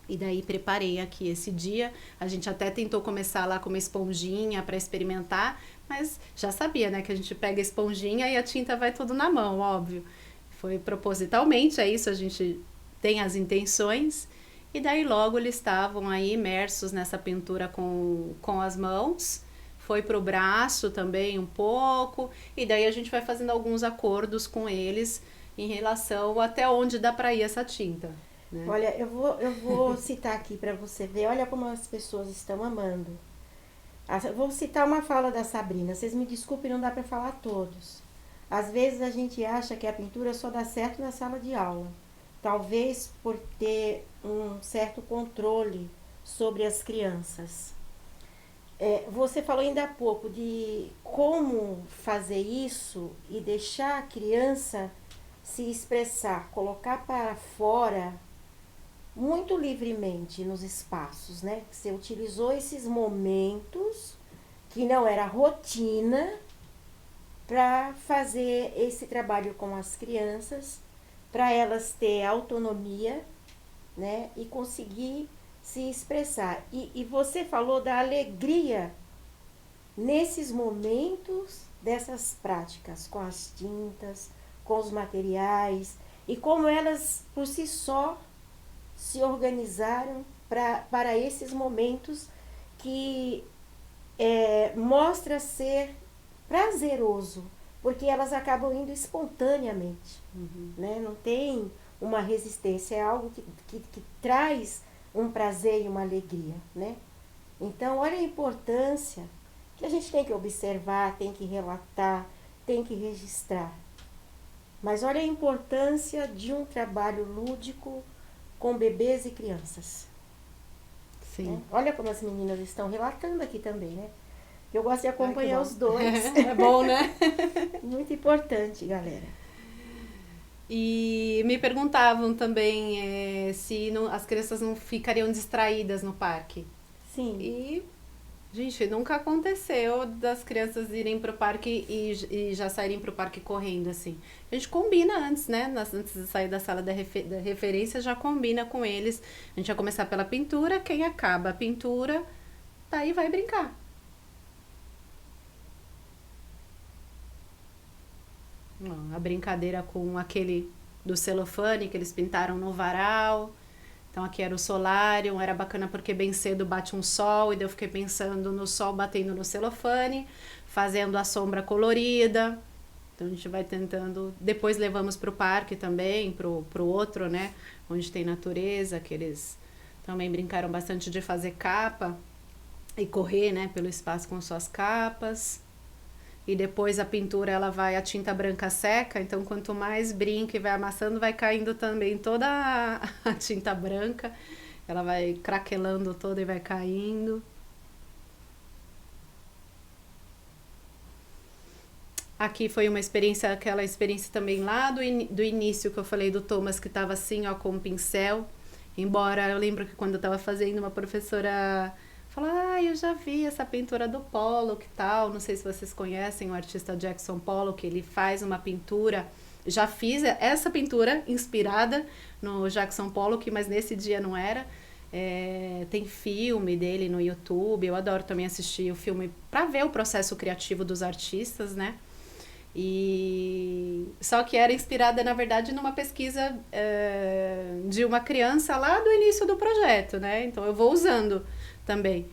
E daí preparei aqui esse dia, a gente até tentou começar lá com uma esponjinha para experimentar, mas já sabia, né, que a gente pega a esponjinha e a tinta vai tudo na mão, óbvio. Foi propositalmente, é isso, a gente tem as intenções. E daí logo eles estavam aí imersos nessa pintura com as mãos. Foi pro braço também um pouco, e daí a gente vai fazendo alguns acordos com eles em relação até onde dá para ir essa tinta. Né? Olha, eu vou citar aqui para você ver, olha como as pessoas estão amando. Eu vou citar uma fala da Sabrina, vocês me desculpem, não dá para falar todos. Às vezes a gente acha que a pintura só dá certo na sala de aula. Talvez por ter um certo controle sobre as crianças. Você falou ainda há pouco de como fazer isso e deixar a criança se expressar, colocar para fora muito livremente nos espaços, né? Você utilizou esses momentos que não era rotina para fazer esse trabalho com as crianças, para elas ter autonomia, né? E conseguir se expressar. E você falou da alegria nesses momentos dessas práticas, com as tintas, com os materiais, e como elas por si só se organizaram para esses momentos que mostra ser prazeroso, porque elas acabam indo espontaneamente, né? Não tem uma resistência, é algo que traz um prazer e uma alegria, né? Então, olha a importância que a gente tem que observar, tem que relatar, tem que registrar. Mas olha a importância de um trabalho lúdico com bebês e crianças. Sim. Né? Olha como as meninas estão relatando aqui também, né? Eu gosto de acompanhar os dois. É bom, né? Muito importante, galera. E me perguntavam também se as crianças não ficariam distraídas no parque. Sim. E, gente, nunca aconteceu das crianças irem pro parque e já saírem pro parque correndo, assim. A gente combina antes, né? Antes de sair da sala da referência, já combina com eles. A gente vai começar pela pintura, quem acaba a pintura, daí vai brincar. A brincadeira com aquele do celofane que eles pintaram no varal. Então aqui era o solário, era bacana porque bem cedo bate um sol, e daí eu fiquei pensando no sol batendo no celofane, fazendo a sombra colorida. Então a gente vai tentando, depois levamos para o parque também, pro outro, né, onde tem natureza, que eles também brincaram bastante de fazer capa e correr, né, pelo espaço com suas capas. E depois a pintura, a tinta branca seca, então quanto mais brinca e vai amassando, vai caindo também toda a tinta branca. Ela vai craquelando toda e vai caindo. Aqui foi uma experiência, aquela experiência também lá do início que eu falei do Thomas, que estava assim, ó, com o pincel. Embora eu lembro que quando eu estava fazendo, uma professora falou, eu já vi essa pintura do Pollock e tal. Não sei se vocês conhecem o artista Jackson Pollock, ele faz uma pintura. Já fiz essa pintura inspirada no Jackson Pollock, mas nesse dia não era. Tem filme dele no YouTube, eu adoro também assistir o filme para ver o processo criativo dos artistas, né? E só que era inspirada, na verdade, numa pesquisa de uma criança lá do início do projeto, né? Então eu vou usando também.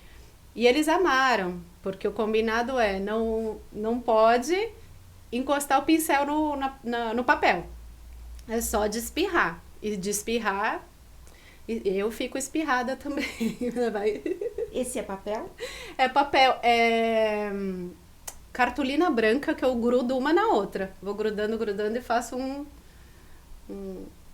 E eles amaram, porque o combinado é não pode encostar o pincel no papel. É só de espirrar. E de espirrar, eu fico espirrada também. Esse é papel? É papel, cartolina branca que eu grudo uma na outra. Vou grudando e faço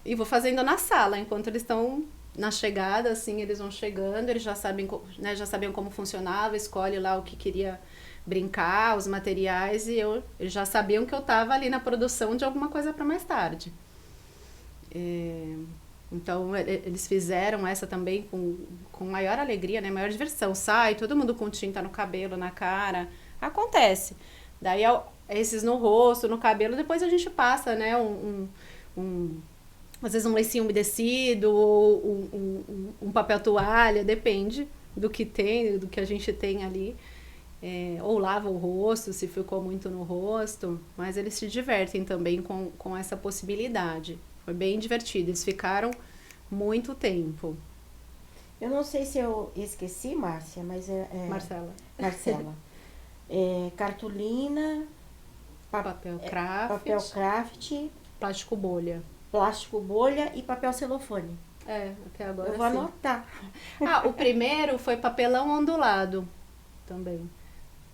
e vou fazendo na sala, enquanto eles estão na chegada, assim, eles vão chegando, eles já sabem, né, já sabiam como funcionava, escolhe lá o que queria brincar, os materiais, e eles já sabiam que eu estava ali na produção de alguma coisa para mais tarde. Então, eles fizeram essa também com maior alegria, né, maior diversão. Sai, todo mundo com tinta no cabelo, na cara. Acontece. Daí, esses no rosto, no cabelo, depois a gente passa, né, às vezes um lencinho umedecido ou um papel toalha, depende do que tem, do que a gente tem ali. Ou lava o rosto, se ficou muito no rosto. Mas eles se divertem também com essa possibilidade. Foi bem divertido. Eles ficaram muito tempo. Eu não sei se eu esqueci, Márcia, mas Marcela. Cartolina, Papel craft, plástico bolha. Plástico bolha e papel celofane. Até agora eu vou sim. anotar. O primeiro foi papelão ondulado também.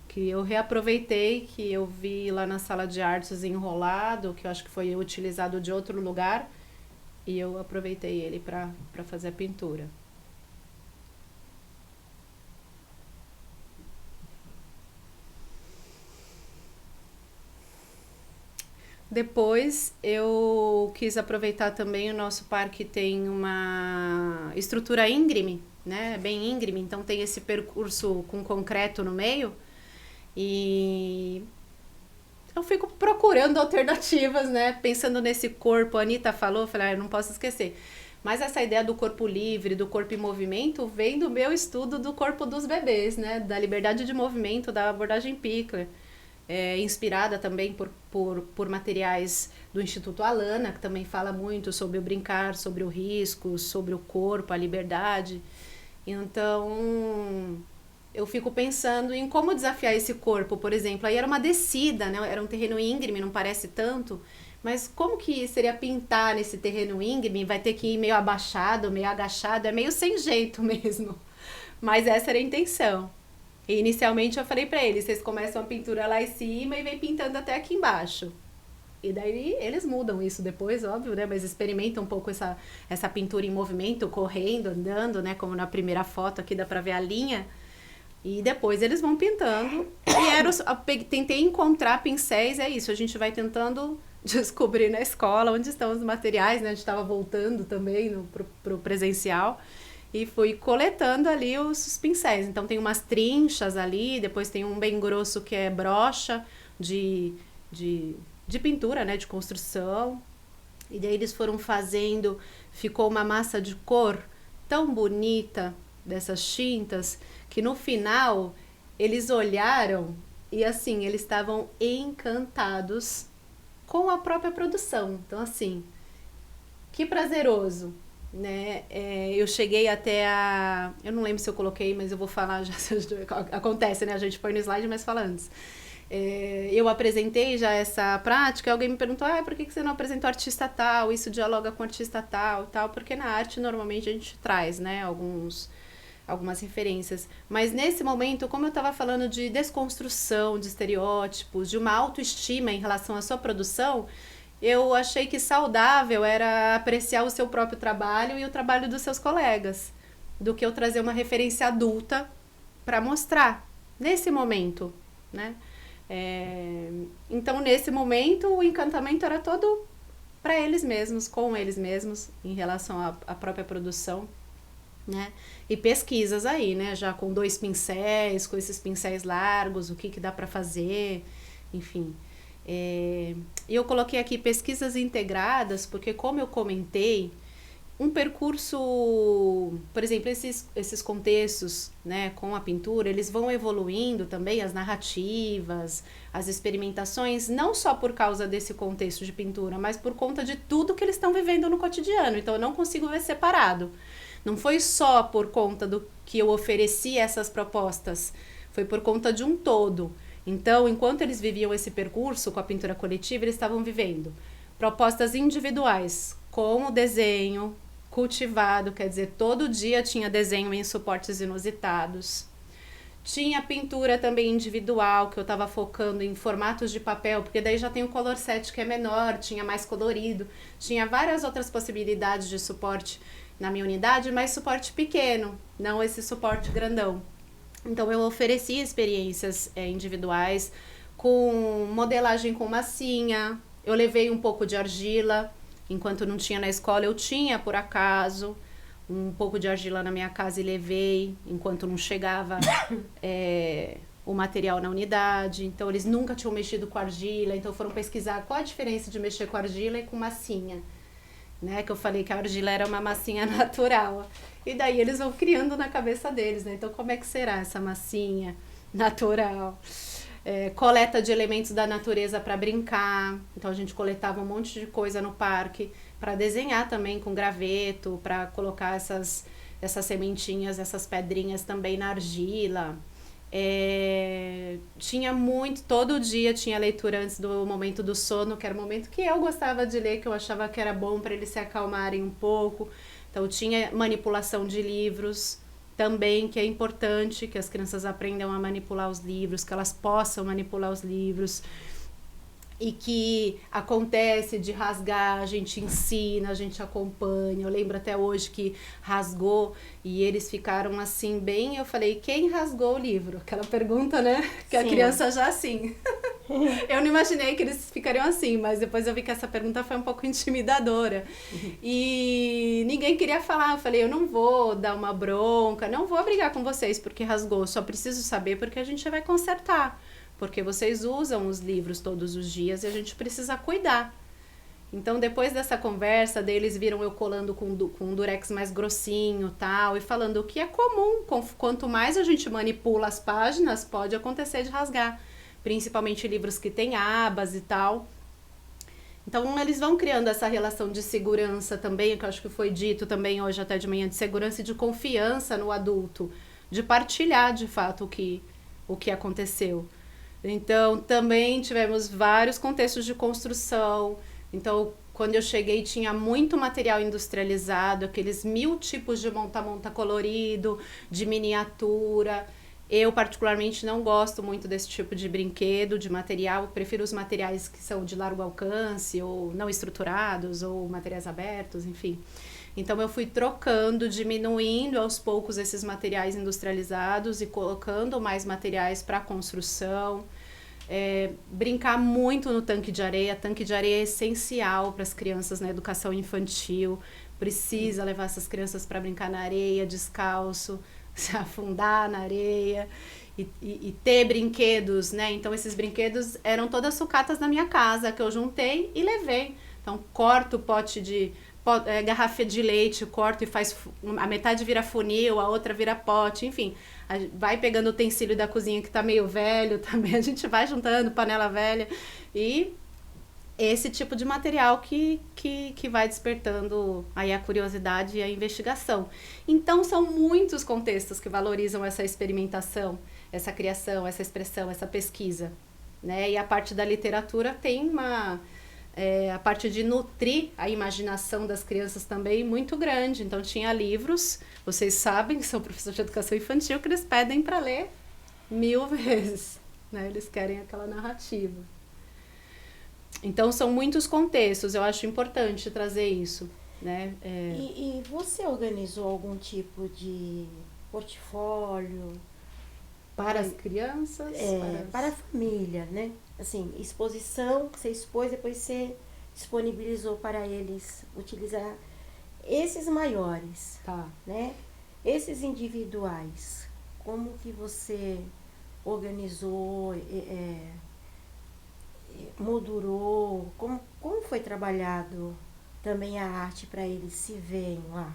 Que eu reaproveitei, que eu vi lá na sala de artes enrolado, que eu acho que foi utilizado de outro lugar, e eu aproveitei ele para fazer a pintura. Depois eu quis aproveitar também, o nosso parque tem uma estrutura íngreme, né? Bem íngreme, então tem esse percurso com concreto no meio. E eu fico procurando alternativas, né? Pensando nesse corpo, a Anitta falou, eu falei, eu não posso esquecer. Mas essa ideia do corpo livre, do corpo em movimento, vem do meu estudo do corpo dos bebês, né? Da liberdade de movimento, da abordagem Pickler. Inspirada também por materiais do Instituto Alana, que também fala muito sobre o brincar, sobre o risco, sobre o corpo, a liberdade. Então, eu fico pensando em como desafiar esse corpo, por exemplo. Aí era uma descida, né? Era um terreno íngreme, não parece tanto, mas como que seria pintar nesse terreno íngreme? Vai ter que ir meio abaixado, meio agachado, é meio sem jeito mesmo. Mas essa era a intenção. E inicialmente eu falei pra eles, vocês começam a pintura lá em cima e vem pintando até aqui embaixo. E daí eles mudam isso depois, óbvio, né? Mas experimentam um pouco essa pintura em movimento, correndo, andando, né? Como na primeira foto aqui dá pra ver a linha. E depois eles vão pintando. E tentei encontrar pincéis, é isso. A gente vai tentando descobrir na escola onde estão os materiais, né? A gente estava voltando também pro presencial. E fui coletando ali os pincéis. Então tem umas trinchas ali, depois tem um bem grosso que é brocha de pintura, né, de construção. E daí eles foram fazendo, ficou uma massa de cor tão bonita dessas tintas, que no final eles olharam e assim, eles estavam encantados com a própria produção. Então assim, que prazeroso, né? Eu cheguei até eu não lembro se eu coloquei, mas eu vou falar já. Acontece, né? A gente põe no slide, mas fala antes. Eu apresentei já essa prática, alguém me perguntou, por que você não apresentou artista tal, isso dialoga com artista tal, porque na arte normalmente a gente traz, né, algumas referências, mas nesse momento, como eu estava falando de desconstrução de estereótipos, de uma autoestima em relação à sua produção, eu achei que saudável era apreciar o seu próprio trabalho e o trabalho dos seus colegas, do que eu trazer uma referência adulta para mostrar nesse momento, né? Então, nesse momento, o encantamento era todo para eles mesmos, com eles mesmos, em relação à própria produção, né? E pesquisas aí, né? Já com 2 pincéis, com esses pincéis largos, o que dá para fazer, enfim. E eu coloquei aqui pesquisas integradas, porque como eu comentei, um percurso, por exemplo, esses contextos, né, com a pintura, eles vão evoluindo também, as narrativas, as experimentações, não só por causa desse contexto de pintura, mas por conta de tudo que eles estão vivendo no cotidiano. Então eu não consigo ver separado. Não foi só por conta do que eu ofereci essas propostas, foi por conta de um todo. Então, enquanto eles viviam esse percurso com a pintura coletiva, eles estavam vivendo propostas individuais, com o desenho cultivado, quer dizer, todo dia tinha desenho em suportes inusitados. Tinha pintura também individual, que eu estava focando em formatos de papel, porque daí já tem o color set que é menor, tinha mais colorido, tinha várias outras possibilidades de suporte na minha unidade, mas suporte pequeno, não esse suporte grandão. Então eu oferecia experiências individuais com modelagem com massinha, eu levei um pouco de argila, enquanto não tinha na escola eu tinha por acaso um pouco de argila na minha casa e levei, enquanto não chegava o material na unidade. Então eles nunca tinham mexido com argila, então foram pesquisar qual a diferença de mexer com argila e com massinha, né? Que eu falei que a argila era uma massinha natural. E daí eles vão criando na cabeça deles, né? Então como é que será essa massinha natural? Coleta de elementos da natureza para brincar. Então a gente coletava um monte de coisa no parque para desenhar também com graveto, para colocar essas sementinhas, essas pedrinhas também na argila. Tinha muito, todo dia tinha leitura antes do momento do sono, que era o momento que eu gostava de ler, que eu achava que era bom para eles se acalmarem um pouco. Então tinha manipulação de livros também, que é importante que as crianças aprendam a manipular os livros, que elas possam manipular os livros. E que acontece de rasgar, a gente ensina, a gente acompanha. Eu lembro até hoje que rasgou e eles ficaram assim bem, eu falei, quem rasgou o livro? Aquela pergunta, né? Que Sim. A criança já assim. Eu não imaginei que eles ficariam assim, mas depois eu vi que essa pergunta foi um pouco intimidadora. E ninguém queria falar, eu falei, eu não vou dar uma bronca, não vou brigar com vocês porque rasgou, só preciso saber porque a gente vai consertar. Porque vocês usam os livros todos os dias e a gente precisa cuidar. Então, depois dessa conversa, deles viram eu colando com um durex mais grossinho tal, e falando o que é comum, quanto mais a gente manipula as páginas, pode acontecer de rasgar. Principalmente livros que têm abas e tal. Então, eles vão criando essa relação de segurança também, que eu acho que foi dito também hoje até de manhã, de segurança e de confiança no adulto, de partilhar de fato o que aconteceu. Então, também tivemos vários contextos de construção. Então, quando eu cheguei, tinha muito material industrializado, aqueles 1000 tipos de monta-monta colorido, de miniatura. Eu, particularmente, não gosto muito desse tipo de brinquedo, de material. Eu prefiro os materiais que são de largo alcance, ou não estruturados, ou materiais abertos, enfim. Então, eu fui trocando, diminuindo aos poucos esses materiais industrializados e colocando mais materiais para construção. Brincar muito no tanque de areia. Tanque de areia é essencial para as crianças na educação infantil. Precisa levar essas crianças para brincar na areia, descalço, se afundar na areia e ter brinquedos, né? Então, esses brinquedos eram todas sucatas na minha casa, que eu juntei e levei. Então, corto o pote de... garrafa de leite, corto e faz, a metade vira funil, a outra vira pote, enfim, vai pegando o utensílio da cozinha que tá meio velho também, a gente vai juntando panela velha e esse tipo de material que vai despertando aí a curiosidade e a investigação. Então são muitos contextos que valorizam essa experimentação, essa criação, essa expressão, essa pesquisa, né? E a parte da literatura tem a parte de nutrir a imaginação das crianças também muito grande. Então tinha livros, vocês sabem que são professores de educação infantil, que eles pedem para ler 1000 vezes, né? Eles querem aquela narrativa. Então são muitos contextos, eu acho importante trazer isso, né? E você organizou algum tipo de portfólio para as crianças? Para a família, né? Assim, exposição que você expôs, depois você disponibilizou para eles utilizar esses maiores, tá, né? Esses individuais, como que você organizou, moldurou, como foi trabalhado também a arte para eles se verem lá?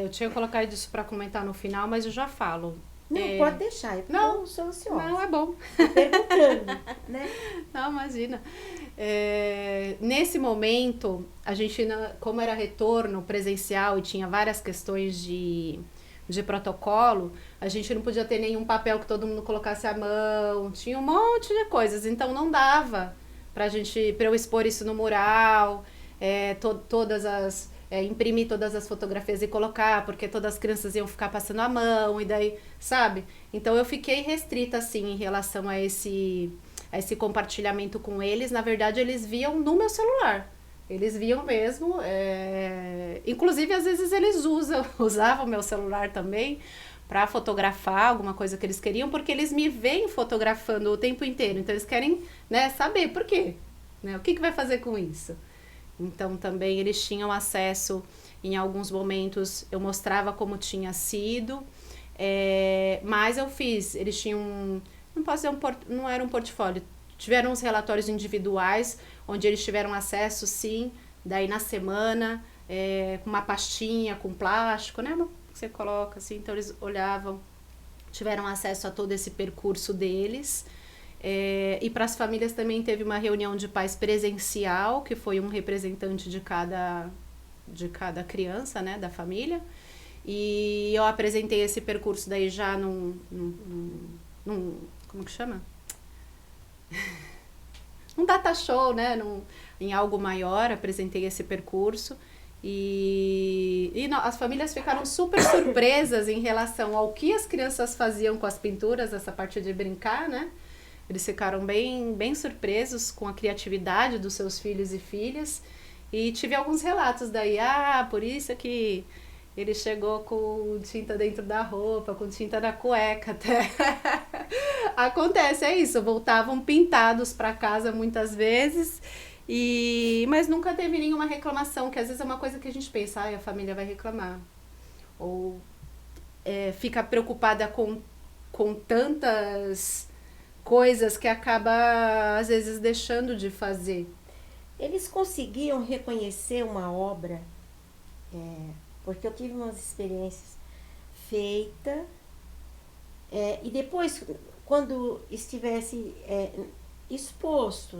Eu tinha colocado isso para comentar no final, mas eu já falo. Não, pode deixar, eu sou ansiosa. Não, é bom. Tô perguntando, né? Não, imagina. Nesse momento, a gente, como era retorno presencial e tinha várias questões de protocolo, a gente não podia ter nenhum papel que todo mundo colocasse a mão, tinha um monte de coisas, então não dava para eu expor isso no mural, imprimir todas as fotografias e colocar, porque todas as crianças iam ficar passando a mão, e daí, sabe? Então eu fiquei restrita, assim, em relação a esse compartilhamento com eles. Na verdade, eles viam no meu celular. Eles viam mesmo, inclusive às vezes eles usavam meu celular também para fotografar alguma coisa que eles queriam, porque eles me veem fotografando o tempo inteiro, então eles querem, né, saber por quê, né, o que vai fazer com isso. Então também eles tinham acesso, em alguns momentos eu mostrava como tinha sido, mas eles tinham, não era um portfólio, tiveram uns relatórios individuais, onde eles tiveram acesso, sim, daí na semana, com uma pastinha, com plástico, né, que você coloca assim, então eles olhavam, tiveram acesso a todo esse percurso deles. E para as famílias também teve uma reunião de pais presencial, que foi um representante de cada criança, né, da família, e eu apresentei esse percurso daí já num como que chama? Um data show, né, em algo maior, apresentei esse percurso, as famílias ficaram super surpresas em relação ao que as crianças faziam com as pinturas, essa parte de brincar, né? Eles ficaram bem, bem surpresos com a criatividade dos seus filhos e filhas. E tive alguns relatos daí, por isso que ele chegou com tinta dentro da roupa, com tinta na cueca até. Acontece, é isso, voltavam pintados para casa muitas vezes, mas nunca teve nenhuma reclamação, que às vezes é uma coisa que a gente pensa, a família vai reclamar. Ou fica preocupada com tantas coisas que acaba, às vezes, deixando de fazer. Eles conseguiam reconhecer uma obra, porque eu tive umas experiências feitas, e depois, quando estivesse exposto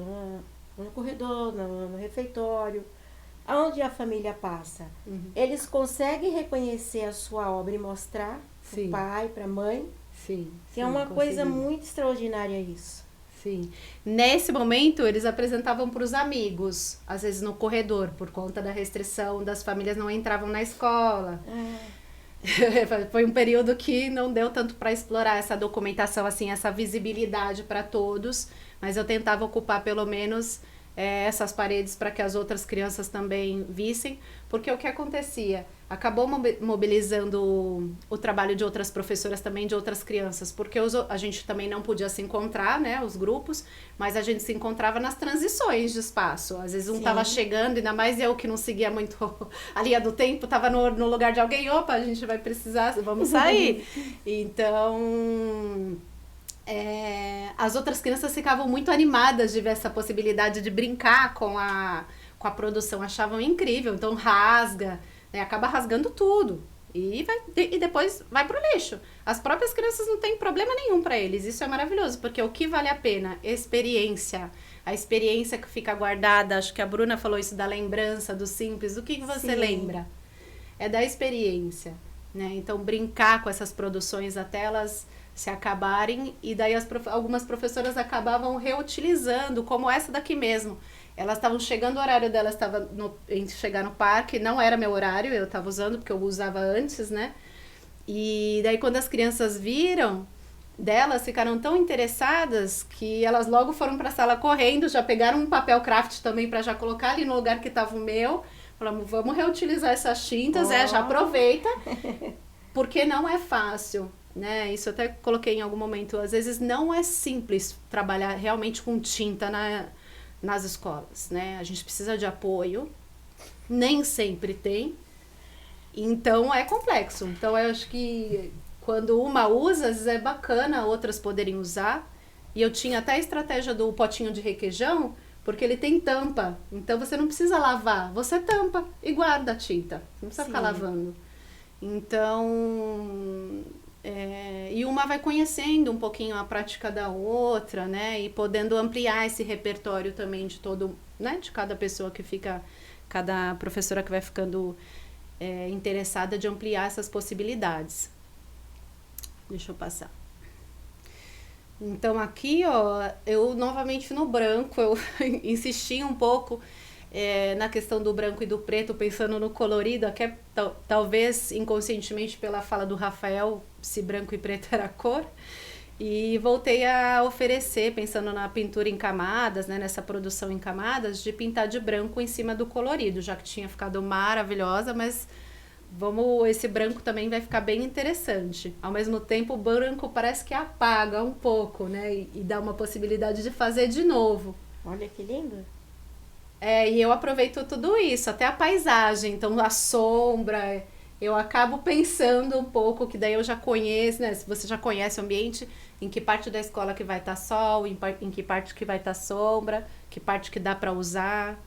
no corredor, no refeitório, aonde a família passa, eles conseguem reconhecer a sua obra e mostrar para o pai, para a mãe. Sim, que é uma coisa muito extraordinária isso. Sim. Nesse momento, eles apresentavam para os amigos, às vezes no corredor, por conta da restrição das famílias não entravam na escola. Foi um período que não deu tanto para explorar essa documentação, assim, essa visibilidade para todos, mas eu tentava ocupar pelo menos essas paredes para que as outras crianças também vissem, porque o que acontecia? Acabou mobilizando o trabalho de outras professoras também, de outras crianças, porque a gente também não podia se encontrar, né, os grupos, mas a gente se encontrava nas transições de espaço. Às vezes um estava chegando, ainda mais eu que não seguia muito a linha do tempo, estava no lugar de alguém, opa, a gente vai precisar, vamos sair. Então, as outras crianças ficavam muito animadas de ver essa possibilidade de brincar com a produção, achavam incrível, então rasga, né, acaba rasgando tudo e depois vai pro lixo. As próprias crianças não têm problema nenhum para eles, isso é maravilhoso, porque o que vale a pena? Experiência, a experiência que fica guardada, acho que a Bruna falou isso da lembrança, do simples, o que você lembra? É da experiência, né? Então brincar com essas produções até elas se acabarem, e daí algumas professoras acabavam reutilizando, como essa daqui mesmo. Elas estavam chegando, o horário delas estava em chegar no parque, não era meu horário, eu estava usando, porque eu usava antes, né? E daí quando as crianças viram delas, ficaram tão interessadas que elas logo foram para a sala correndo, já pegaram um papel craft também para já colocar ali no lugar que estava o meu. Falamos, vamos reutilizar essas tintas, já aproveita, porque não é fácil, né? Isso eu até coloquei em algum momento, às vezes não é simples trabalhar realmente com tinta nas escolas, né? A gente precisa de apoio, nem sempre tem, então é complexo. Então eu acho que quando uma usa, às vezes é bacana outras poderem usar, e eu tinha até a estratégia do potinho de requeijão, porque ele tem tampa. Então você não precisa lavar, você tampa e guarda a tinta. Não precisa ficar Sim. lavando. Então, e uma vai conhecendo um pouquinho a prática da outra, né? E podendo ampliar esse repertório também de todo, né? De cada pessoa que fica, cada professora que vai ficando interessada de ampliar essas possibilidades. Deixa eu passar. Então aqui, ó, eu novamente no branco, eu insisti um pouco na questão do branco e do preto, pensando no colorido, até talvez inconscientemente pela fala do Rafael, se branco e preto era a cor, e voltei a oferecer, pensando na pintura em camadas, né, nessa produção em camadas, de pintar de branco em cima do colorido, já que tinha ficado maravilhosa, mas esse branco também vai ficar bem interessante. Ao mesmo tempo, o branco parece que apaga um pouco, né, e dá uma possibilidade de fazer de novo. Olha que lindo. E eu aproveito tudo isso, até a paisagem, então a sombra, eu acabo pensando um pouco, que daí eu já conheço, né? Se você já conhece o ambiente, em que parte da escola que vai estar sol, em que parte que vai estar sombra, que parte que dá para usar.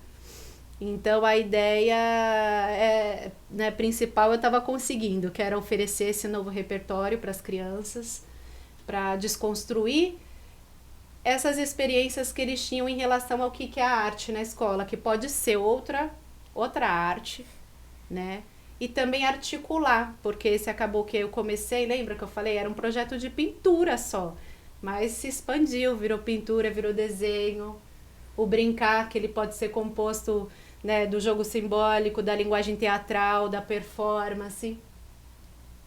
Então a ideia né, principal eu estava conseguindo, que era oferecer esse novo repertório para as crianças, para desconstruir essas experiências que eles tinham em relação ao que é a arte na escola, que pode ser outra arte, né? E também articular, porque esse acabou que eu comecei, lembra que eu falei? Era um projeto de pintura só, mas se expandiu, virou pintura, virou desenho, o brincar, que ele pode ser composto, né, do jogo simbólico, da linguagem teatral, da performance,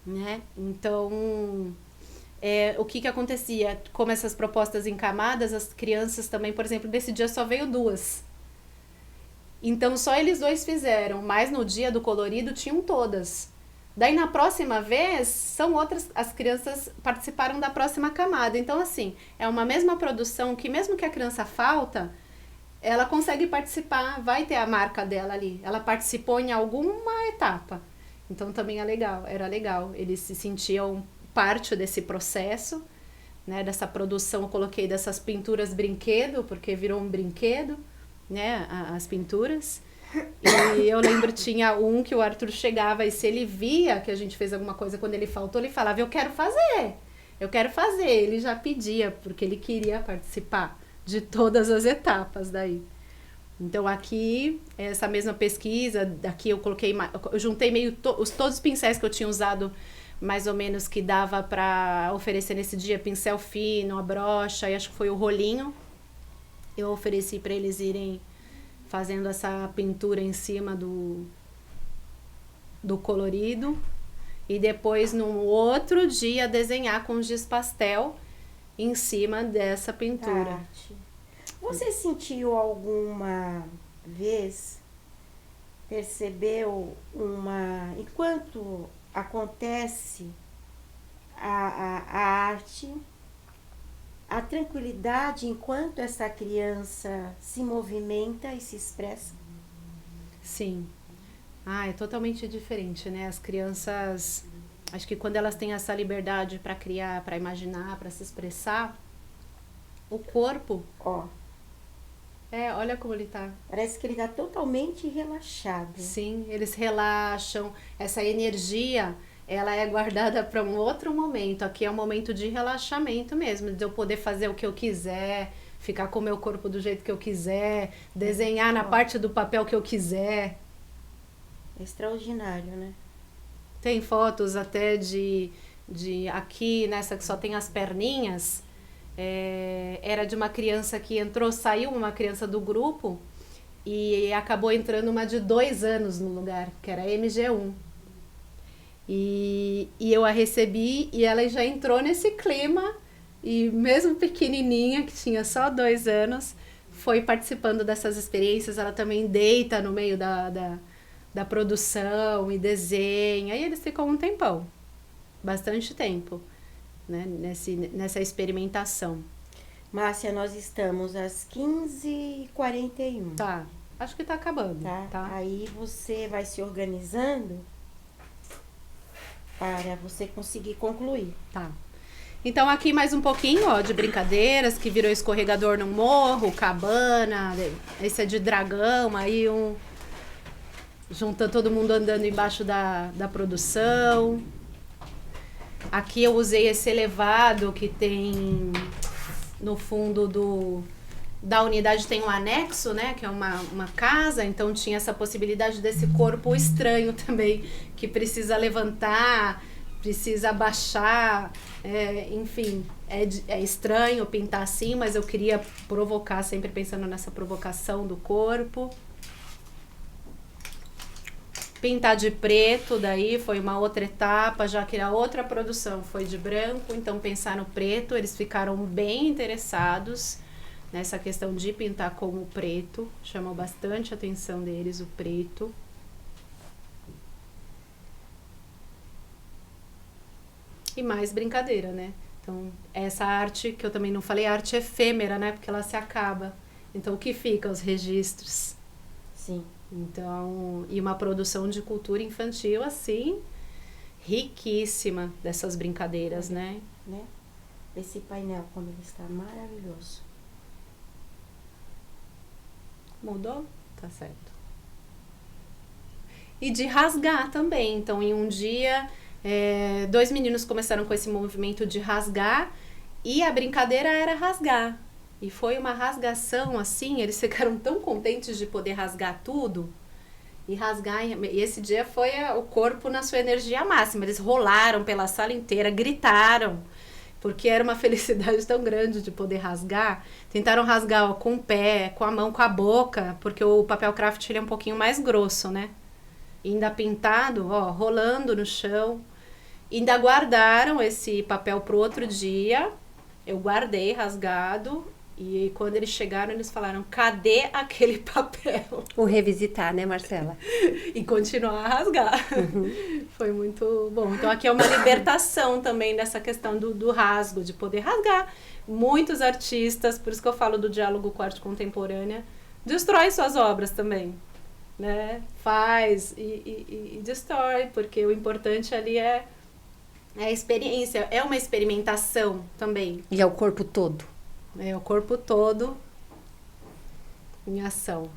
né? Então, o que acontecia? Como essas propostas em camadas, as crianças também, por exemplo, desse dia só veio 2. Então, só eles 2 fizeram, mas no dia do colorido tinham todas. Daí, na próxima vez, são outras, as crianças participaram da próxima camada. Então, assim, é uma mesma produção que mesmo que a criança falta, ela consegue participar, vai ter a marca dela ali. Ela participou em alguma etapa. Então, também era legal. Eles se sentiam parte desse processo, né, dessa produção. Eu coloquei dessas pinturas brinquedo, porque virou um brinquedo, né, as pinturas. E eu lembro, tinha um que o Arthur chegava e se ele via que a gente fez alguma coisa quando ele faltou, ele falava, eu quero fazer. Ele já pedia, porque ele queria participar de todas as etapas daí. Então aqui, essa mesma pesquisa, daqui eu juntei todos os pincéis que eu tinha usado, mais ou menos, que dava para oferecer nesse dia, pincel fino, a brocha, e acho que foi o rolinho. Eu ofereci para eles irem fazendo essa pintura em cima do colorido, e depois no outro dia desenhar com giz pastel em cima dessa pintura. Arte. Você sentiu alguma vez, percebeu enquanto acontece a arte, a tranquilidade enquanto essa criança se movimenta e se expressa? Sim. É totalmente diferente, né? As crianças, acho que quando elas têm essa liberdade para criar, para imaginar, para se expressar, o corpo... olha como ele tá. Parece que ele tá totalmente relaxado. Sim, eles relaxam. Essa energia, ela é guardada para um outro momento. Aqui é um momento de relaxamento mesmo, de eu poder fazer o que eu quiser, ficar com o meu corpo do jeito que eu quiser, desenhar na parte do papel que eu quiser. É extraordinário, né? Tem fotos até de aqui, nessa que só tem as perninhas, era de uma criança que saiu uma criança do grupo e acabou entrando uma de 2 anos no lugar, que era MG1. E eu a recebi e ela já entrou nesse clima, e mesmo pequenininha, que tinha só 2 anos, foi participando dessas experiências. Ela também deita no meio da produção e desenha, e eles ficam um tempão, bastante tempo, né, nessa experimentação. Márcia, nós estamos às 15h41. Tá, acho que tá acabando. Tá? Aí você vai se organizando para você conseguir concluir. Tá. Então aqui mais um pouquinho, ó, de brincadeiras, que virou escorregador no morro, cabana, esse é de dragão, aí junta todo mundo andando embaixo da produção. Aqui eu usei esse elevado que tem no fundo da unidade, tem um anexo, né, que é uma casa, então tinha essa possibilidade desse corpo estranho também, que precisa levantar, precisa abaixar, enfim, é estranho pintar assim, mas eu queria provocar, sempre pensando nessa provocação do corpo. Pintar de preto, daí foi uma outra etapa, já que a outra produção foi de branco, então pensar no preto, eles ficaram bem interessados nessa questão de pintar com o preto, chamou bastante a atenção deles o preto. E mais brincadeira, né? Então, essa arte, que eu também não falei, arte efêmera, né? Porque ela se acaba. Então, o que fica? Os registros. Sim. Então, e uma produção de cultura infantil, assim, riquíssima dessas brincadeiras, né? Esse painel, como ele está maravilhoso. Mudou? Tá certo. E de rasgar também. Então, em um dia, 2 meninos começaram com esse movimento de rasgar e a brincadeira era rasgar. E foi uma rasgação, assim, eles ficaram tão contentes de poder rasgar tudo. E rasgar, e esse dia foi o corpo na sua energia máxima. Eles rolaram pela sala inteira, gritaram, porque era uma felicidade tão grande de poder rasgar. Tentaram rasgar com o pé, com a mão, com a boca, porque o papel craft ele é um pouquinho mais grosso, né? E ainda pintado, ó, rolando no chão. Ainda guardaram esse papel pro outro dia. Eu guardei rasgado. E quando eles chegaram, eles falaram, cadê aquele papel? O revisitar, né, Marcela? E continuar a rasgar. Foi muito bom. Então aqui é uma libertação também dessa questão do rasgo, de poder rasgar. Muitos artistas, por isso que eu falo do diálogo com a arte contemporânea, destrói suas obras também. Né? Faz e destrói, porque o importante ali é a experiência, é uma experimentação também. E é o corpo todo. É o corpo todo em ação.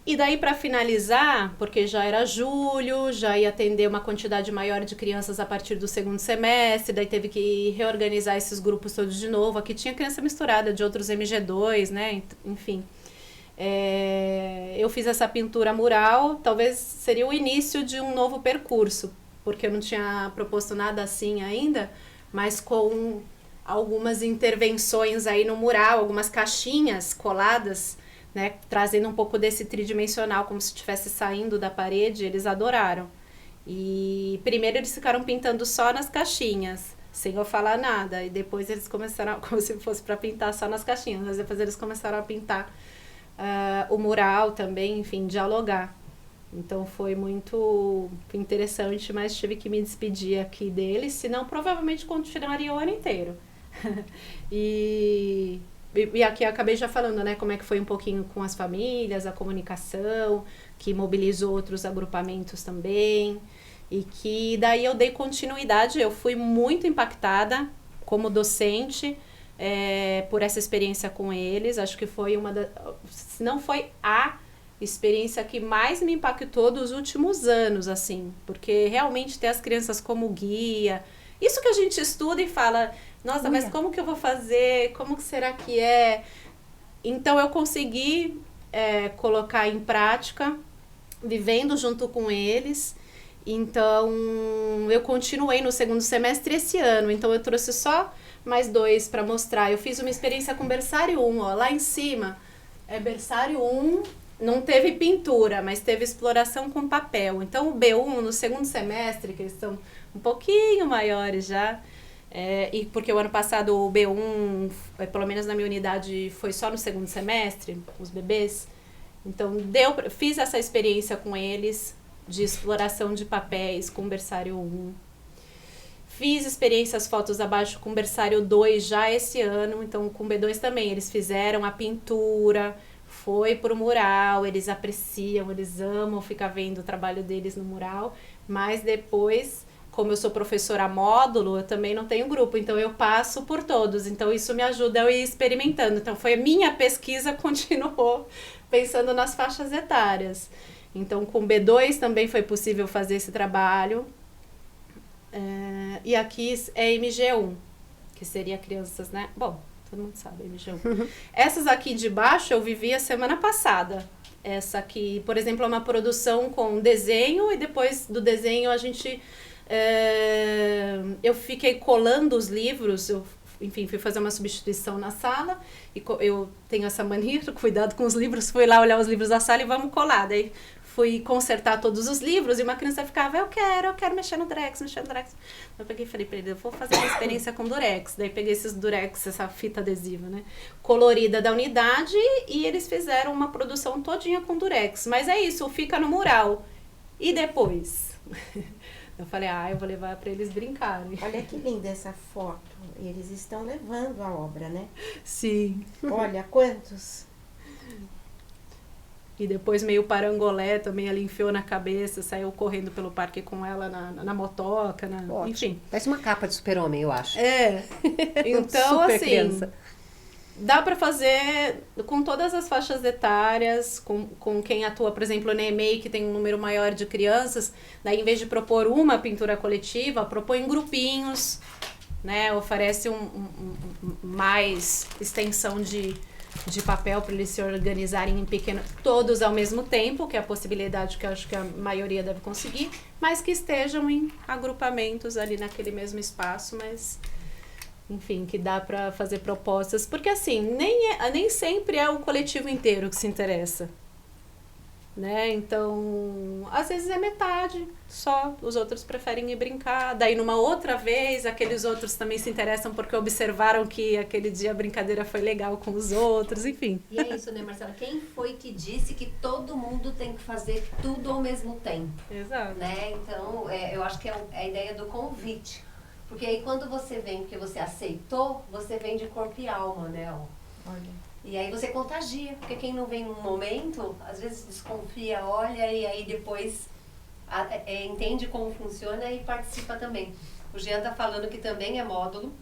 E daí, para finalizar, porque já era julho, já ia atender uma quantidade maior de crianças a partir do segundo semestre, daí teve que reorganizar esses grupos todos de novo. Aqui tinha criança misturada de outros MG2, né? Enfim. Eu fiz essa pintura mural, talvez seria o início de um novo percurso, porque eu não tinha proposto nada assim ainda, mas com algumas intervenções aí no mural, algumas caixinhas coladas, né, trazendo um pouco desse tridimensional, como se estivesse saindo da parede. Eles adoraram. E primeiro eles ficaram pintando só nas caixinhas, sem eu falar nada, e depois eles começaram, como se fosse para pintar só nas caixinhas, mas depois eles começaram a pintar o mural também, enfim, dialogar. Então foi muito interessante, mas tive que me despedir aqui deles, senão provavelmente continuaria o ano inteiro. E aqui eu acabei já falando, né, como é que foi um pouquinho com as famílias, a comunicação, que mobilizou outros agrupamentos também, e que daí eu dei continuidade. Eu fui muito impactada como docente por essa experiência com eles. Acho que foi se não foi a experiência que mais me impactou dos últimos anos, assim, porque realmente ter as crianças como guia, isso que a gente estuda e fala, nossa, mas como que eu vou fazer, como que será que é? Então eu consegui colocar em prática, vivendo junto com eles. Então eu continuei no segundo semestre esse ano, então eu trouxe só mais 2 para mostrar. Eu fiz uma experiência com berçário 1, ó, lá em cima é berçário 1. Não teve pintura, mas teve exploração com papel. Então, o B1, no segundo semestre, que eles são um pouquinho maiores já, e porque o ano passado o B1, pelo menos na minha unidade, foi só no segundo semestre, os bebês. Então, fiz essa experiência com eles, de exploração de papéis com berçário 1. Fiz experiências fotos abaixo com berçário 2 já esse ano, então com B2 também. Eles fizeram a pintura, foi pro mural, eles apreciam, eles amam ficar vendo o trabalho deles no mural, mas depois como eu sou professora módulo, eu também não tenho grupo, então eu passo por todos. Então isso me ajuda a ir experimentando. Então foi a minha pesquisa continuou pensando nas faixas etárias. Então com B2 também foi possível fazer esse trabalho. E aqui é MG1, que seria crianças, né? Bom, todo mundo sabe, MG1. Essas aqui de baixo eu vivi a semana passada. Essa aqui, por exemplo, é uma produção com desenho e depois do desenho a gente... eu fiquei colando os livros, enfim, fui fazer uma substituição na sala e eu tenho essa mania, cuidado com os livros, fui lá olhar os livros da sala e vamos colar. Daí fui consertar todos os livros e uma criança ficava, eu quero mexer no Durex. Eu peguei e falei pra ele, eu vou fazer uma experiência com Durex. Daí peguei esses Durex, essa fita adesiva, né, colorida da unidade, e eles fizeram uma produção todinha com Durex. Mas é isso, fica no mural. E depois? Eu falei, eu vou levar pra eles brincarem. Olha que linda essa foto. Eles estão levando a obra, né? Sim. Olha, quantos? E depois meio parangolé também, ela enfiou na cabeça, saiu correndo pelo parque com ela na motoca, enfim. Parece uma capa de super-homem, eu acho. Então, Super assim, criança. dá para fazer com todas as faixas etárias, com quem atua, por exemplo, na EMEI, que tem um número maior de crianças, daí em vez de propor uma pintura coletiva, propõe grupinhos, né, oferece mais extensão de papel para eles se organizarem em pequeno, todos ao mesmo tempo, que é a possibilidade que eu acho que a maioria deve conseguir, mas que estejam em agrupamentos ali naquele mesmo espaço, mas enfim, que dá para fazer propostas, porque assim, nem sempre é o coletivo inteiro que se interessa, né? Então, às vezes é metade só, os outros preferem ir brincar, daí numa outra vez, aqueles outros também se interessam porque observaram que aquele dia a brincadeira foi legal com os outros, enfim. E é isso, né, Marcela? Quem foi que disse que todo mundo tem que fazer tudo ao mesmo tempo? Exato. Né? Então, eu acho que é a ideia do convite. Porque aí quando você vem, porque você aceitou, você vem de corpo e alma, né? Olha. E aí você contagia, porque quem não vem num momento, às vezes desconfia, olha e aí depois entende como funciona e participa também. O Jean tá falando que também é módulo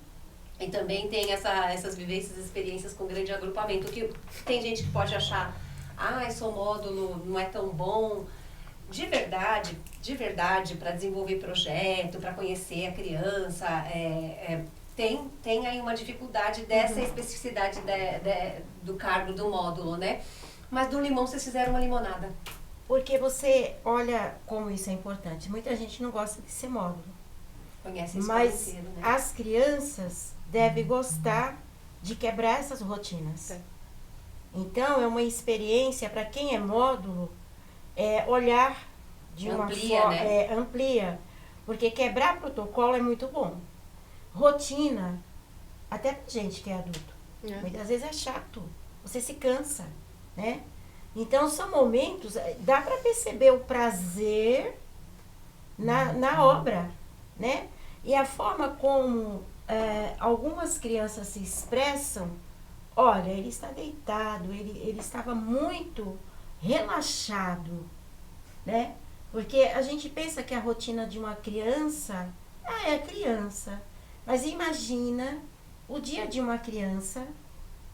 e também tem essas vivências, experiências com grande agrupamento, que tem gente que pode achar, sou módulo, não é tão bom. De verdade, para desenvolver projeto, para conhecer a criança, tem aí uma dificuldade dessa especificidade do cargo do módulo, né? Mas do limão vocês fizeram uma limonada. Porque você olha como isso é importante. Muita gente não gosta de ser módulo. Conhece isso mas inteiro, né? as crianças devem gostar de quebrar essas rotinas. Então, é uma experiência para quem é módulo, olhar de uma forma, né? amplia, porque quebrar protocolo é muito bom. Rotina, até pra gente que é adulto, muitas vezes é chato, você se cansa, né? Então são momentos, dá para perceber o prazer na obra, né? E a forma como algumas crianças se expressam, olha, ele está deitado, ele estava muito relaxado, né? Porque a gente pensa que a rotina de uma criança, é criança. Mas imagina o dia de uma criança,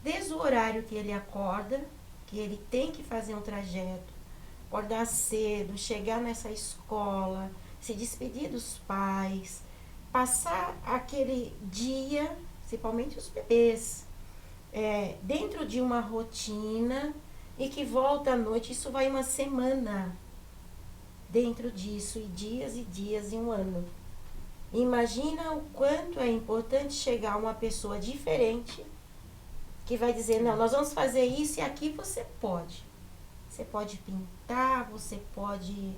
desde o horário que ele acorda, que ele tem que fazer um trajeto, acordar cedo, chegar nessa escola, se despedir dos pais, passar aquele dia, principalmente os bebês, dentro de uma rotina e que volta à noite, isso vai uma semana dentro disso, e dias e um ano. Imagina o quanto é importante chegar uma pessoa diferente que vai dizer, não, nós vamos fazer isso e aqui você pode. Você pode pintar, você pode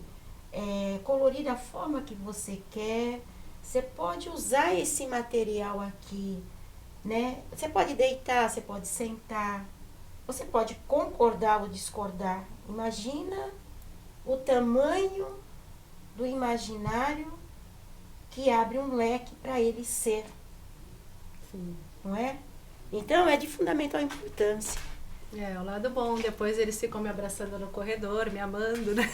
colorir da forma que você quer, você pode usar esse material aqui, né? Você pode deitar, você pode sentar, você pode concordar ou discordar. Imagina o tamanho do imaginário que abre um leque para ele ser. Sim. Não é? Então, é de fundamental importância. É, o lado bom, depois eles ficam me abraçando no corredor, me amando, né?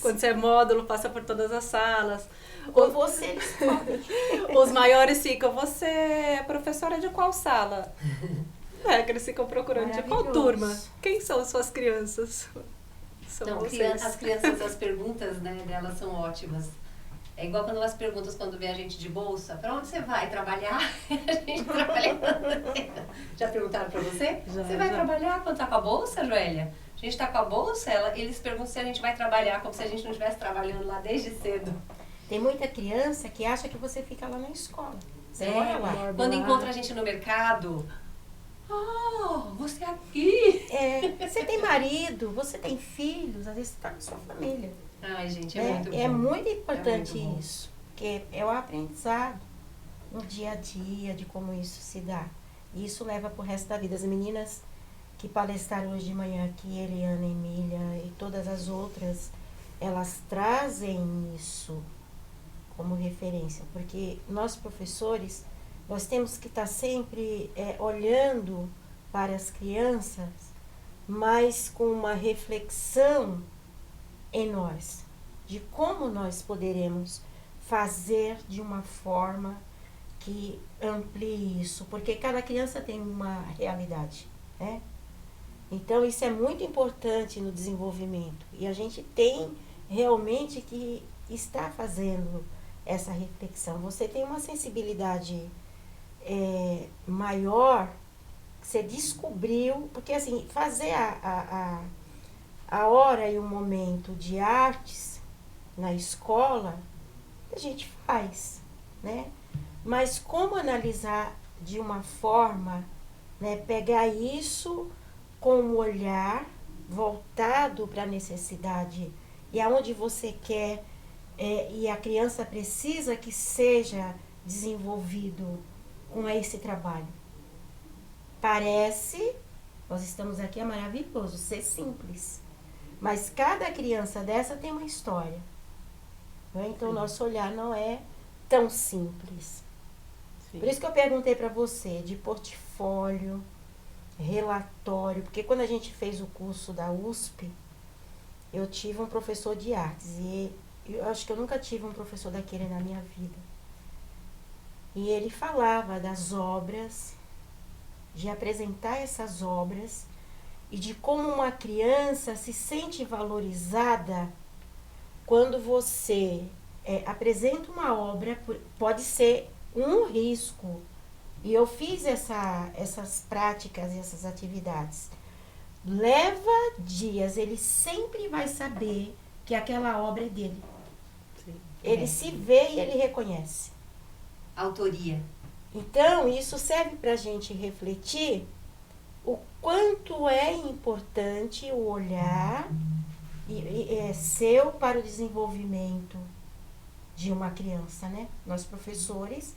Quando você é módulo, passa por todas as salas. Com você eles podem. Os maiores ficam, você é professora de qual sala? É, que eles ficam procurando de qual turma? Quem são suas crianças? São Então, vocês. as crianças, as perguntas, né, delas são ótimas. É igual quando elas perguntam quando vê a gente de bolsa, para onde você vai trabalhar? A gente trabalha. Já perguntaram para você? Já, Você vai já. trabalhar quando tá com a bolsa, Joélia? A gente tá com a bolsa, eles perguntam se a gente vai trabalhar, como se a gente não estivesse trabalhando lá desde cedo. Tem muita criança que acha que você fica lá na escola. Você mora lá. Quando encontra a gente no mercado, você aqui? Você tem marido, você tem filhos, às vezes você está com sua família. Ai, gente, é muito bom. É muito importante É muito bom. isso, porque é o aprendizado no dia a dia de como isso se dá. E isso leva para o resto da vida. As meninas que palestraram hoje de manhã aqui, Eliana, Emília e todas as outras, elas trazem isso como referência, porque nós professores, nós temos que estar sempre olhando para as crianças, mas com uma reflexão em nós, de como nós poderemos fazer de uma forma que amplie isso, porque cada criança tem uma realidade, né? Então isso é muito importante no desenvolvimento e a gente tem realmente que estar fazendo essa reflexão. Você tem uma sensibilidade maior, que você descobriu, porque assim, fazer a hora e o momento de artes na escola, a gente faz, né? Mas como analisar de uma forma, né, pegar isso com um olhar voltado para a necessidade e aonde você quer e a criança precisa que seja desenvolvido com esse trabalho. Parece, nós estamos aqui, é maravilhoso, ser simples. Mas cada criança dessa tem uma história. Né? Então, o nosso olhar não é tão simples. Sim. Por isso que eu perguntei para você de portfólio, relatório, porque quando a gente fez o curso da USP, eu tive um professor de artes e eu acho que eu nunca tive um professor daquele na minha vida. E ele falava das obras, de apresentar essas obras e de como uma criança se sente valorizada quando você apresenta uma obra, pode ser um risco. E eu fiz essas práticas e essas atividades. Leva dias, ele sempre vai saber que aquela obra é dele. Sim. Ele se vê e ele reconhece. Autoria. Então, isso serve para a gente refletir o quanto é importante o olhar seu para o desenvolvimento de uma criança, né? Nós professores,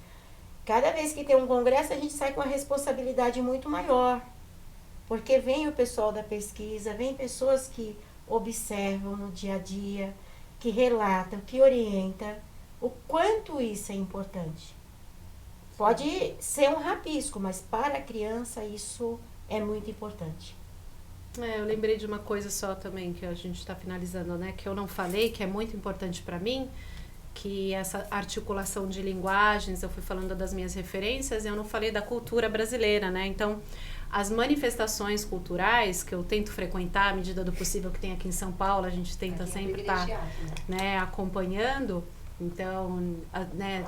cada vez que tem um congresso, a gente sai com uma responsabilidade muito maior. Porque vem o pessoal da pesquisa, vem pessoas que observam no dia a dia, que relatam, que orientam, o quanto isso é importante. Pode ser um rabisco, mas para a criança isso é muito importante. Eu lembrei de uma coisa só também, que a gente está finalizando, né? Que eu não falei, que é muito importante para mim, que essa articulação de linguagens, eu fui falando das minhas referências, e eu não falei da cultura brasileira, né? Então, as manifestações culturais que eu tento frequentar à medida do possível que tem aqui em São Paulo, a gente tenta sempre estar acompanhando. Então, né,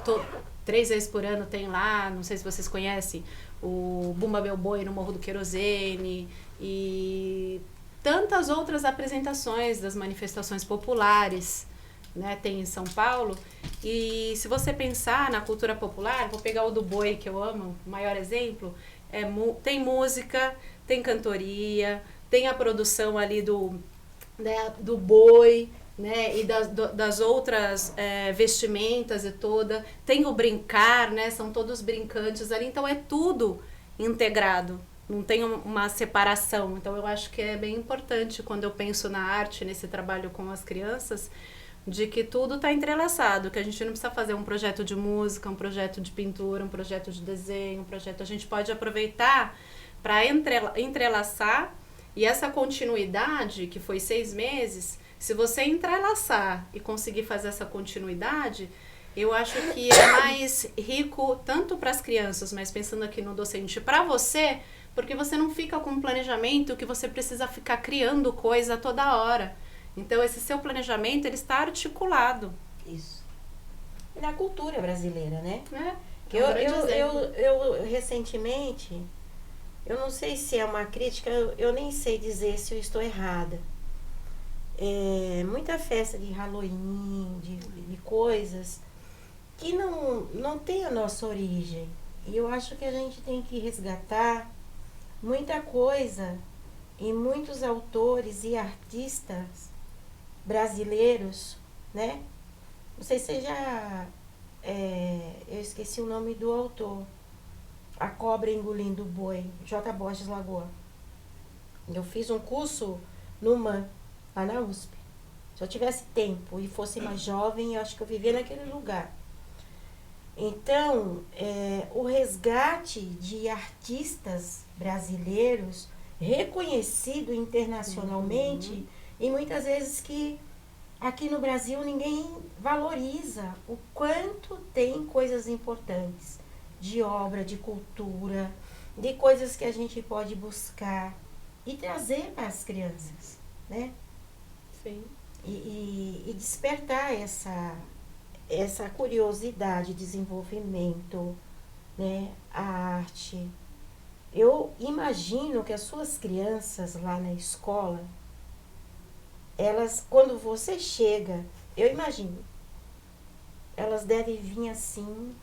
3 vezes por ano tem lá, não sei se vocês conhecem, o Bumba Meu Boi no Morro do Querosene e tantas outras apresentações das manifestações populares, né, tem em São Paulo. E se você pensar na cultura popular, vou pegar o do boi, que eu amo, o maior exemplo, tem música, tem cantoria, tem a produção ali do boi, né, e das outras vestimentas e toda, tem o brincar, né, são todos brincantes ali, então é tudo integrado, não tem uma separação. Então eu acho que é bem importante quando eu penso na arte, nesse trabalho com as crianças, de que tudo está entrelaçado, que a gente não precisa fazer um projeto de música, um projeto de pintura, um projeto de desenho, a gente pode aproveitar para entrelaçar E essa continuidade, que foi 6 meses, se você entrelaçar e conseguir fazer essa continuidade, eu acho que é mais rico tanto para as crianças, mas pensando aqui no docente, para você, porque você não fica com um planejamento que você precisa ficar criando coisa toda hora. Então, esse seu planejamento, ele está articulado. Isso. E na cultura brasileira, né? É um grande exemplo. Eu recentemente, eu não sei se é uma crítica, eu nem sei dizer se eu estou errada. Muita festa de Halloween, de coisas que não tem a nossa origem. E eu acho que a gente tem que resgatar muita coisa e muitos autores e artistas brasileiros, né? Não sei se já... eu esqueci o nome do autor. A Cobra Engolindo o Boi, J. Borges Lagoa. Eu fiz um curso no MAN, lá na USP. Se eu tivesse tempo e fosse mais jovem, eu acho que eu vivia naquele lugar. Então, o resgate de artistas brasileiros reconhecido internacionalmente, e muitas vezes que aqui no Brasil ninguém valoriza o quanto tem coisas importantes de obra, de cultura, de coisas que a gente pode buscar e trazer para as crianças, né? Sim. E despertar essa curiosidade, desenvolvimento, né? A arte. Eu imagino que as suas crianças lá na escola, elas, quando você chega, eu imagino, elas devem vir assim,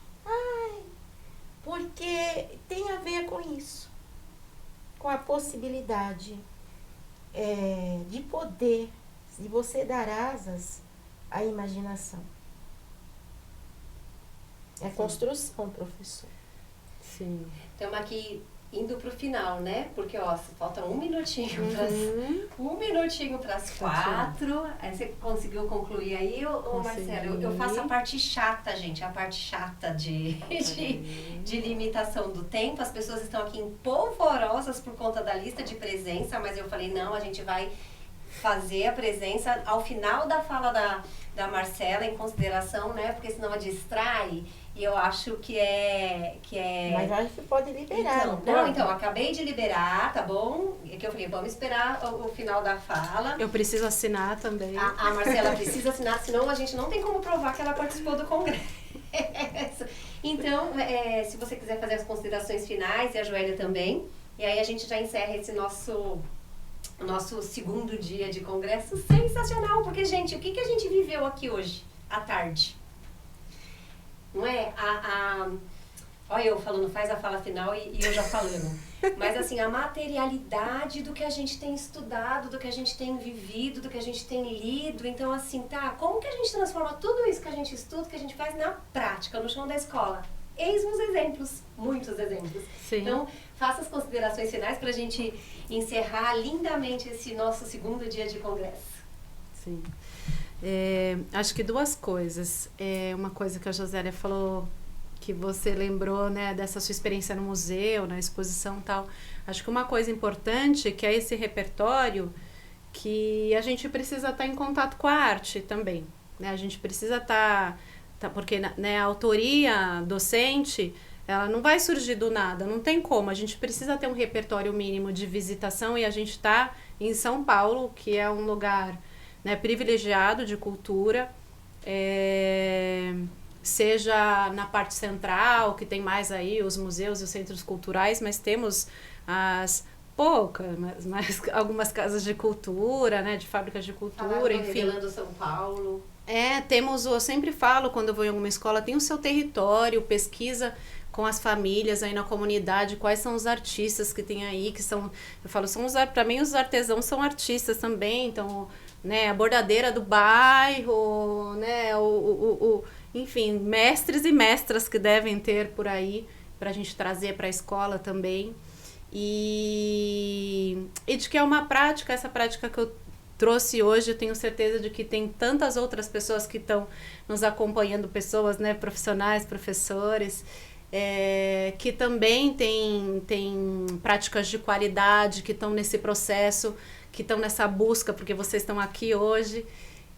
porque tem a ver com isso, com a possibilidade de poder, de você dar asas à imaginação. É construção, professor. Sim. Estamos aqui indo para o final, né? Porque, ó, falta um minutinho para as 4. Aí você conseguiu concluir aí, ô Marcelo? Eu faço a parte chata, gente, a parte chata de limitação do tempo. As pessoas estão aqui empolvorosas por conta da lista de presença, mas eu falei, não, a gente vai fazer a presença ao final da fala da Marcela, em consideração, né? Porque senão ela distrai. E eu acho que é... Mas acho que pode liberar. Então, acabei de liberar, tá bom? É que eu falei, vamos esperar o final da fala. Eu preciso assinar também. A Marcela precisa assinar, senão a gente não tem como provar que ela participou do congresso. Então, se você quiser fazer as considerações finais, e a Joélia também, e aí a gente já encerra esse nosso segundo dia de congresso sensacional, porque, gente, o que a gente viveu aqui hoje, à tarde? Não é? Olha eu falando, faz a fala final e eu já falando. Mas, assim, a materialidade do que a gente tem estudado, do que a gente tem vivido, do que a gente tem lido. Então, assim, como que a gente transforma tudo isso que a gente estuda, que a gente faz na prática, no chão da escola? Eis os exemplos, muitos exemplos. Sim. Então, faça as considerações finais para a gente encerrar lindamente esse nosso segundo dia de congresso. Sim. Acho que 2 coisas. Uma coisa que a Josélia falou, que você lembrou, né, dessa sua experiência no museu, na exposição e tal. Acho que uma coisa importante, que é esse repertório, que a gente precisa estar em contato com a arte também, né? A gente precisa estar porque, né, a autoria docente, ela não vai surgir do nada, não tem como. A gente precisa ter um repertório mínimo de visitação, e a gente está em São Paulo, que é um lugar, né, privilegiado de cultura, seja na parte central, que tem mais aí os museus e os centros culturais, mas temos as poucas, mas algumas casas de cultura, né, de fábricas de cultura, enfim. Revelando São Paulo. Temos, eu sempre falo, quando eu vou em alguma escola, tem o seu território, pesquisa com as famílias aí na comunidade, quais são os artistas que tem aí, que são, eu falo, para mim os artesãos são artistas também, então, né, a bordadeira do bairro, né, enfim, mestres e mestras que devem ter por aí, para a gente trazer para a escola também, e de que é uma prática, essa prática que eu trouxe hoje, eu tenho certeza de que tem tantas outras pessoas que estão nos acompanhando, pessoas, né, profissionais, professores, que também tem práticas de qualidade, que estão nesse processo, que estão nessa busca, porque vocês estão aqui hoje.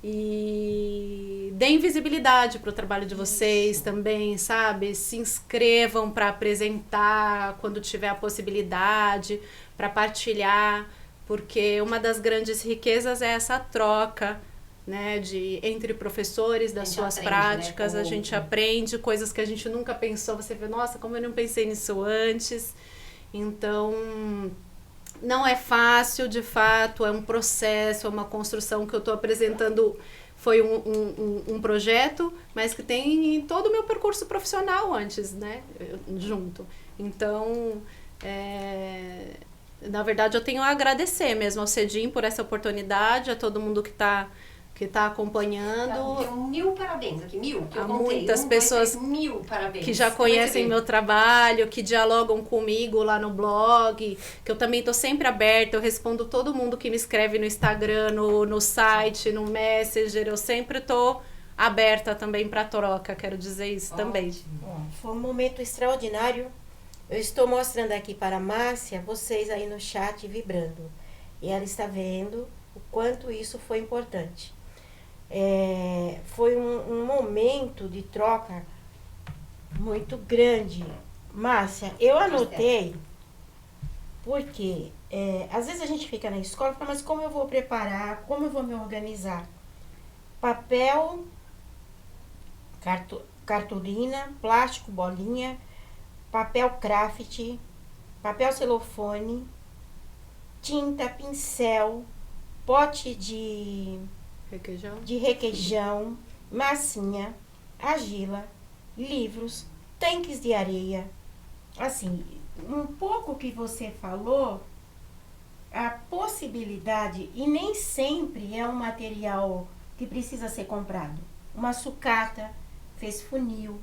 E deem visibilidade para o trabalho de vocês também, sabe? Se inscrevam para apresentar quando tiver a possibilidade, para partilhar, porque uma das grandes riquezas é essa troca, né, entre professores das suas práticas, a gente aprende coisas que a gente nunca pensou, você vê, nossa, como eu não pensei nisso antes. Então, não é fácil, de fato, é um processo, é uma construção que eu estou apresentando, foi um projeto, mas que tem todo o meu percurso profissional antes, né, junto. Então, na verdade, eu tenho a agradecer mesmo ao CEDIM por essa oportunidade, a todo mundo que está acompanhando. Tenho 1000 parabéns aqui, 1000. Que eu Há contei. muitas pessoas 1000 parabéns. que já conhecem meu trabalho, que dialogam comigo lá no blog, que eu também estou sempre aberta, eu respondo todo mundo que me escreve no Instagram, no site, no Messenger, eu sempre estou aberta também para troca, quero dizer isso também. Foi um momento extraordinário. Eu estou mostrando aqui para a Márcia, vocês aí no chat vibrando. E ela está vendo o quanto isso foi importante. Foi um momento de troca muito grande. Márcia, eu anotei, porque às vezes a gente fica na escola e fala, mas como eu vou preparar, como eu vou me organizar? Papel, cartolina, plástico, bolinha, papel craft, papel celofane, tinta, pincel, pote de requeijão, massinha, argila, livros, tanques de areia. Assim, um pouco que você falou, a possibilidade, e nem sempre é um material que precisa ser comprado. Uma sucata, fez funil,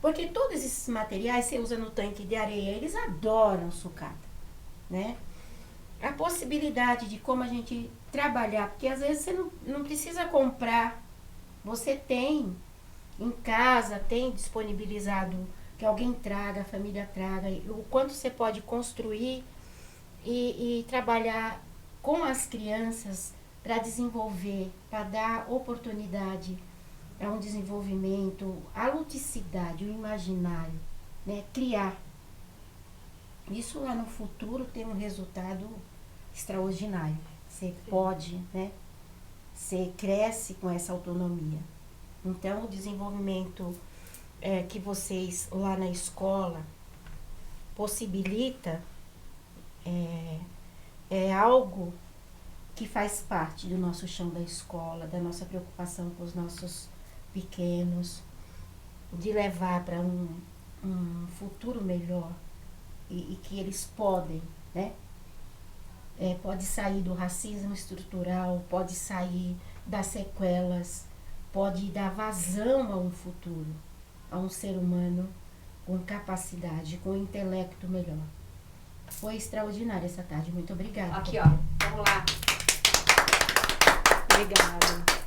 porque todos esses materiais você usa no tanque de areia, eles adoram sucata, né? A possibilidade de como a gente trabalhar, porque às vezes você não precisa comprar, você tem em casa, tem disponibilizado que alguém traga, a família traga, o quanto você pode construir e trabalhar com as crianças para desenvolver, para dar oportunidade a um desenvolvimento, a ludicidade, o imaginário, né? Criar. Isso lá no futuro tem um resultado extraordinário. Você pode, né? Você cresce com essa autonomia. Então, o desenvolvimento que vocês lá na escola possibilita é algo que faz parte do nosso chão da escola, da nossa preocupação com os nossos pequenos, de levar para um futuro melhor e que eles podem, né? Pode sair do racismo estrutural, pode sair das sequelas, pode dar vazão a um futuro, a um ser humano com capacidade, com intelecto melhor. Foi extraordinária essa tarde, muito obrigada. Aqui, ó, vamos lá. Obrigada.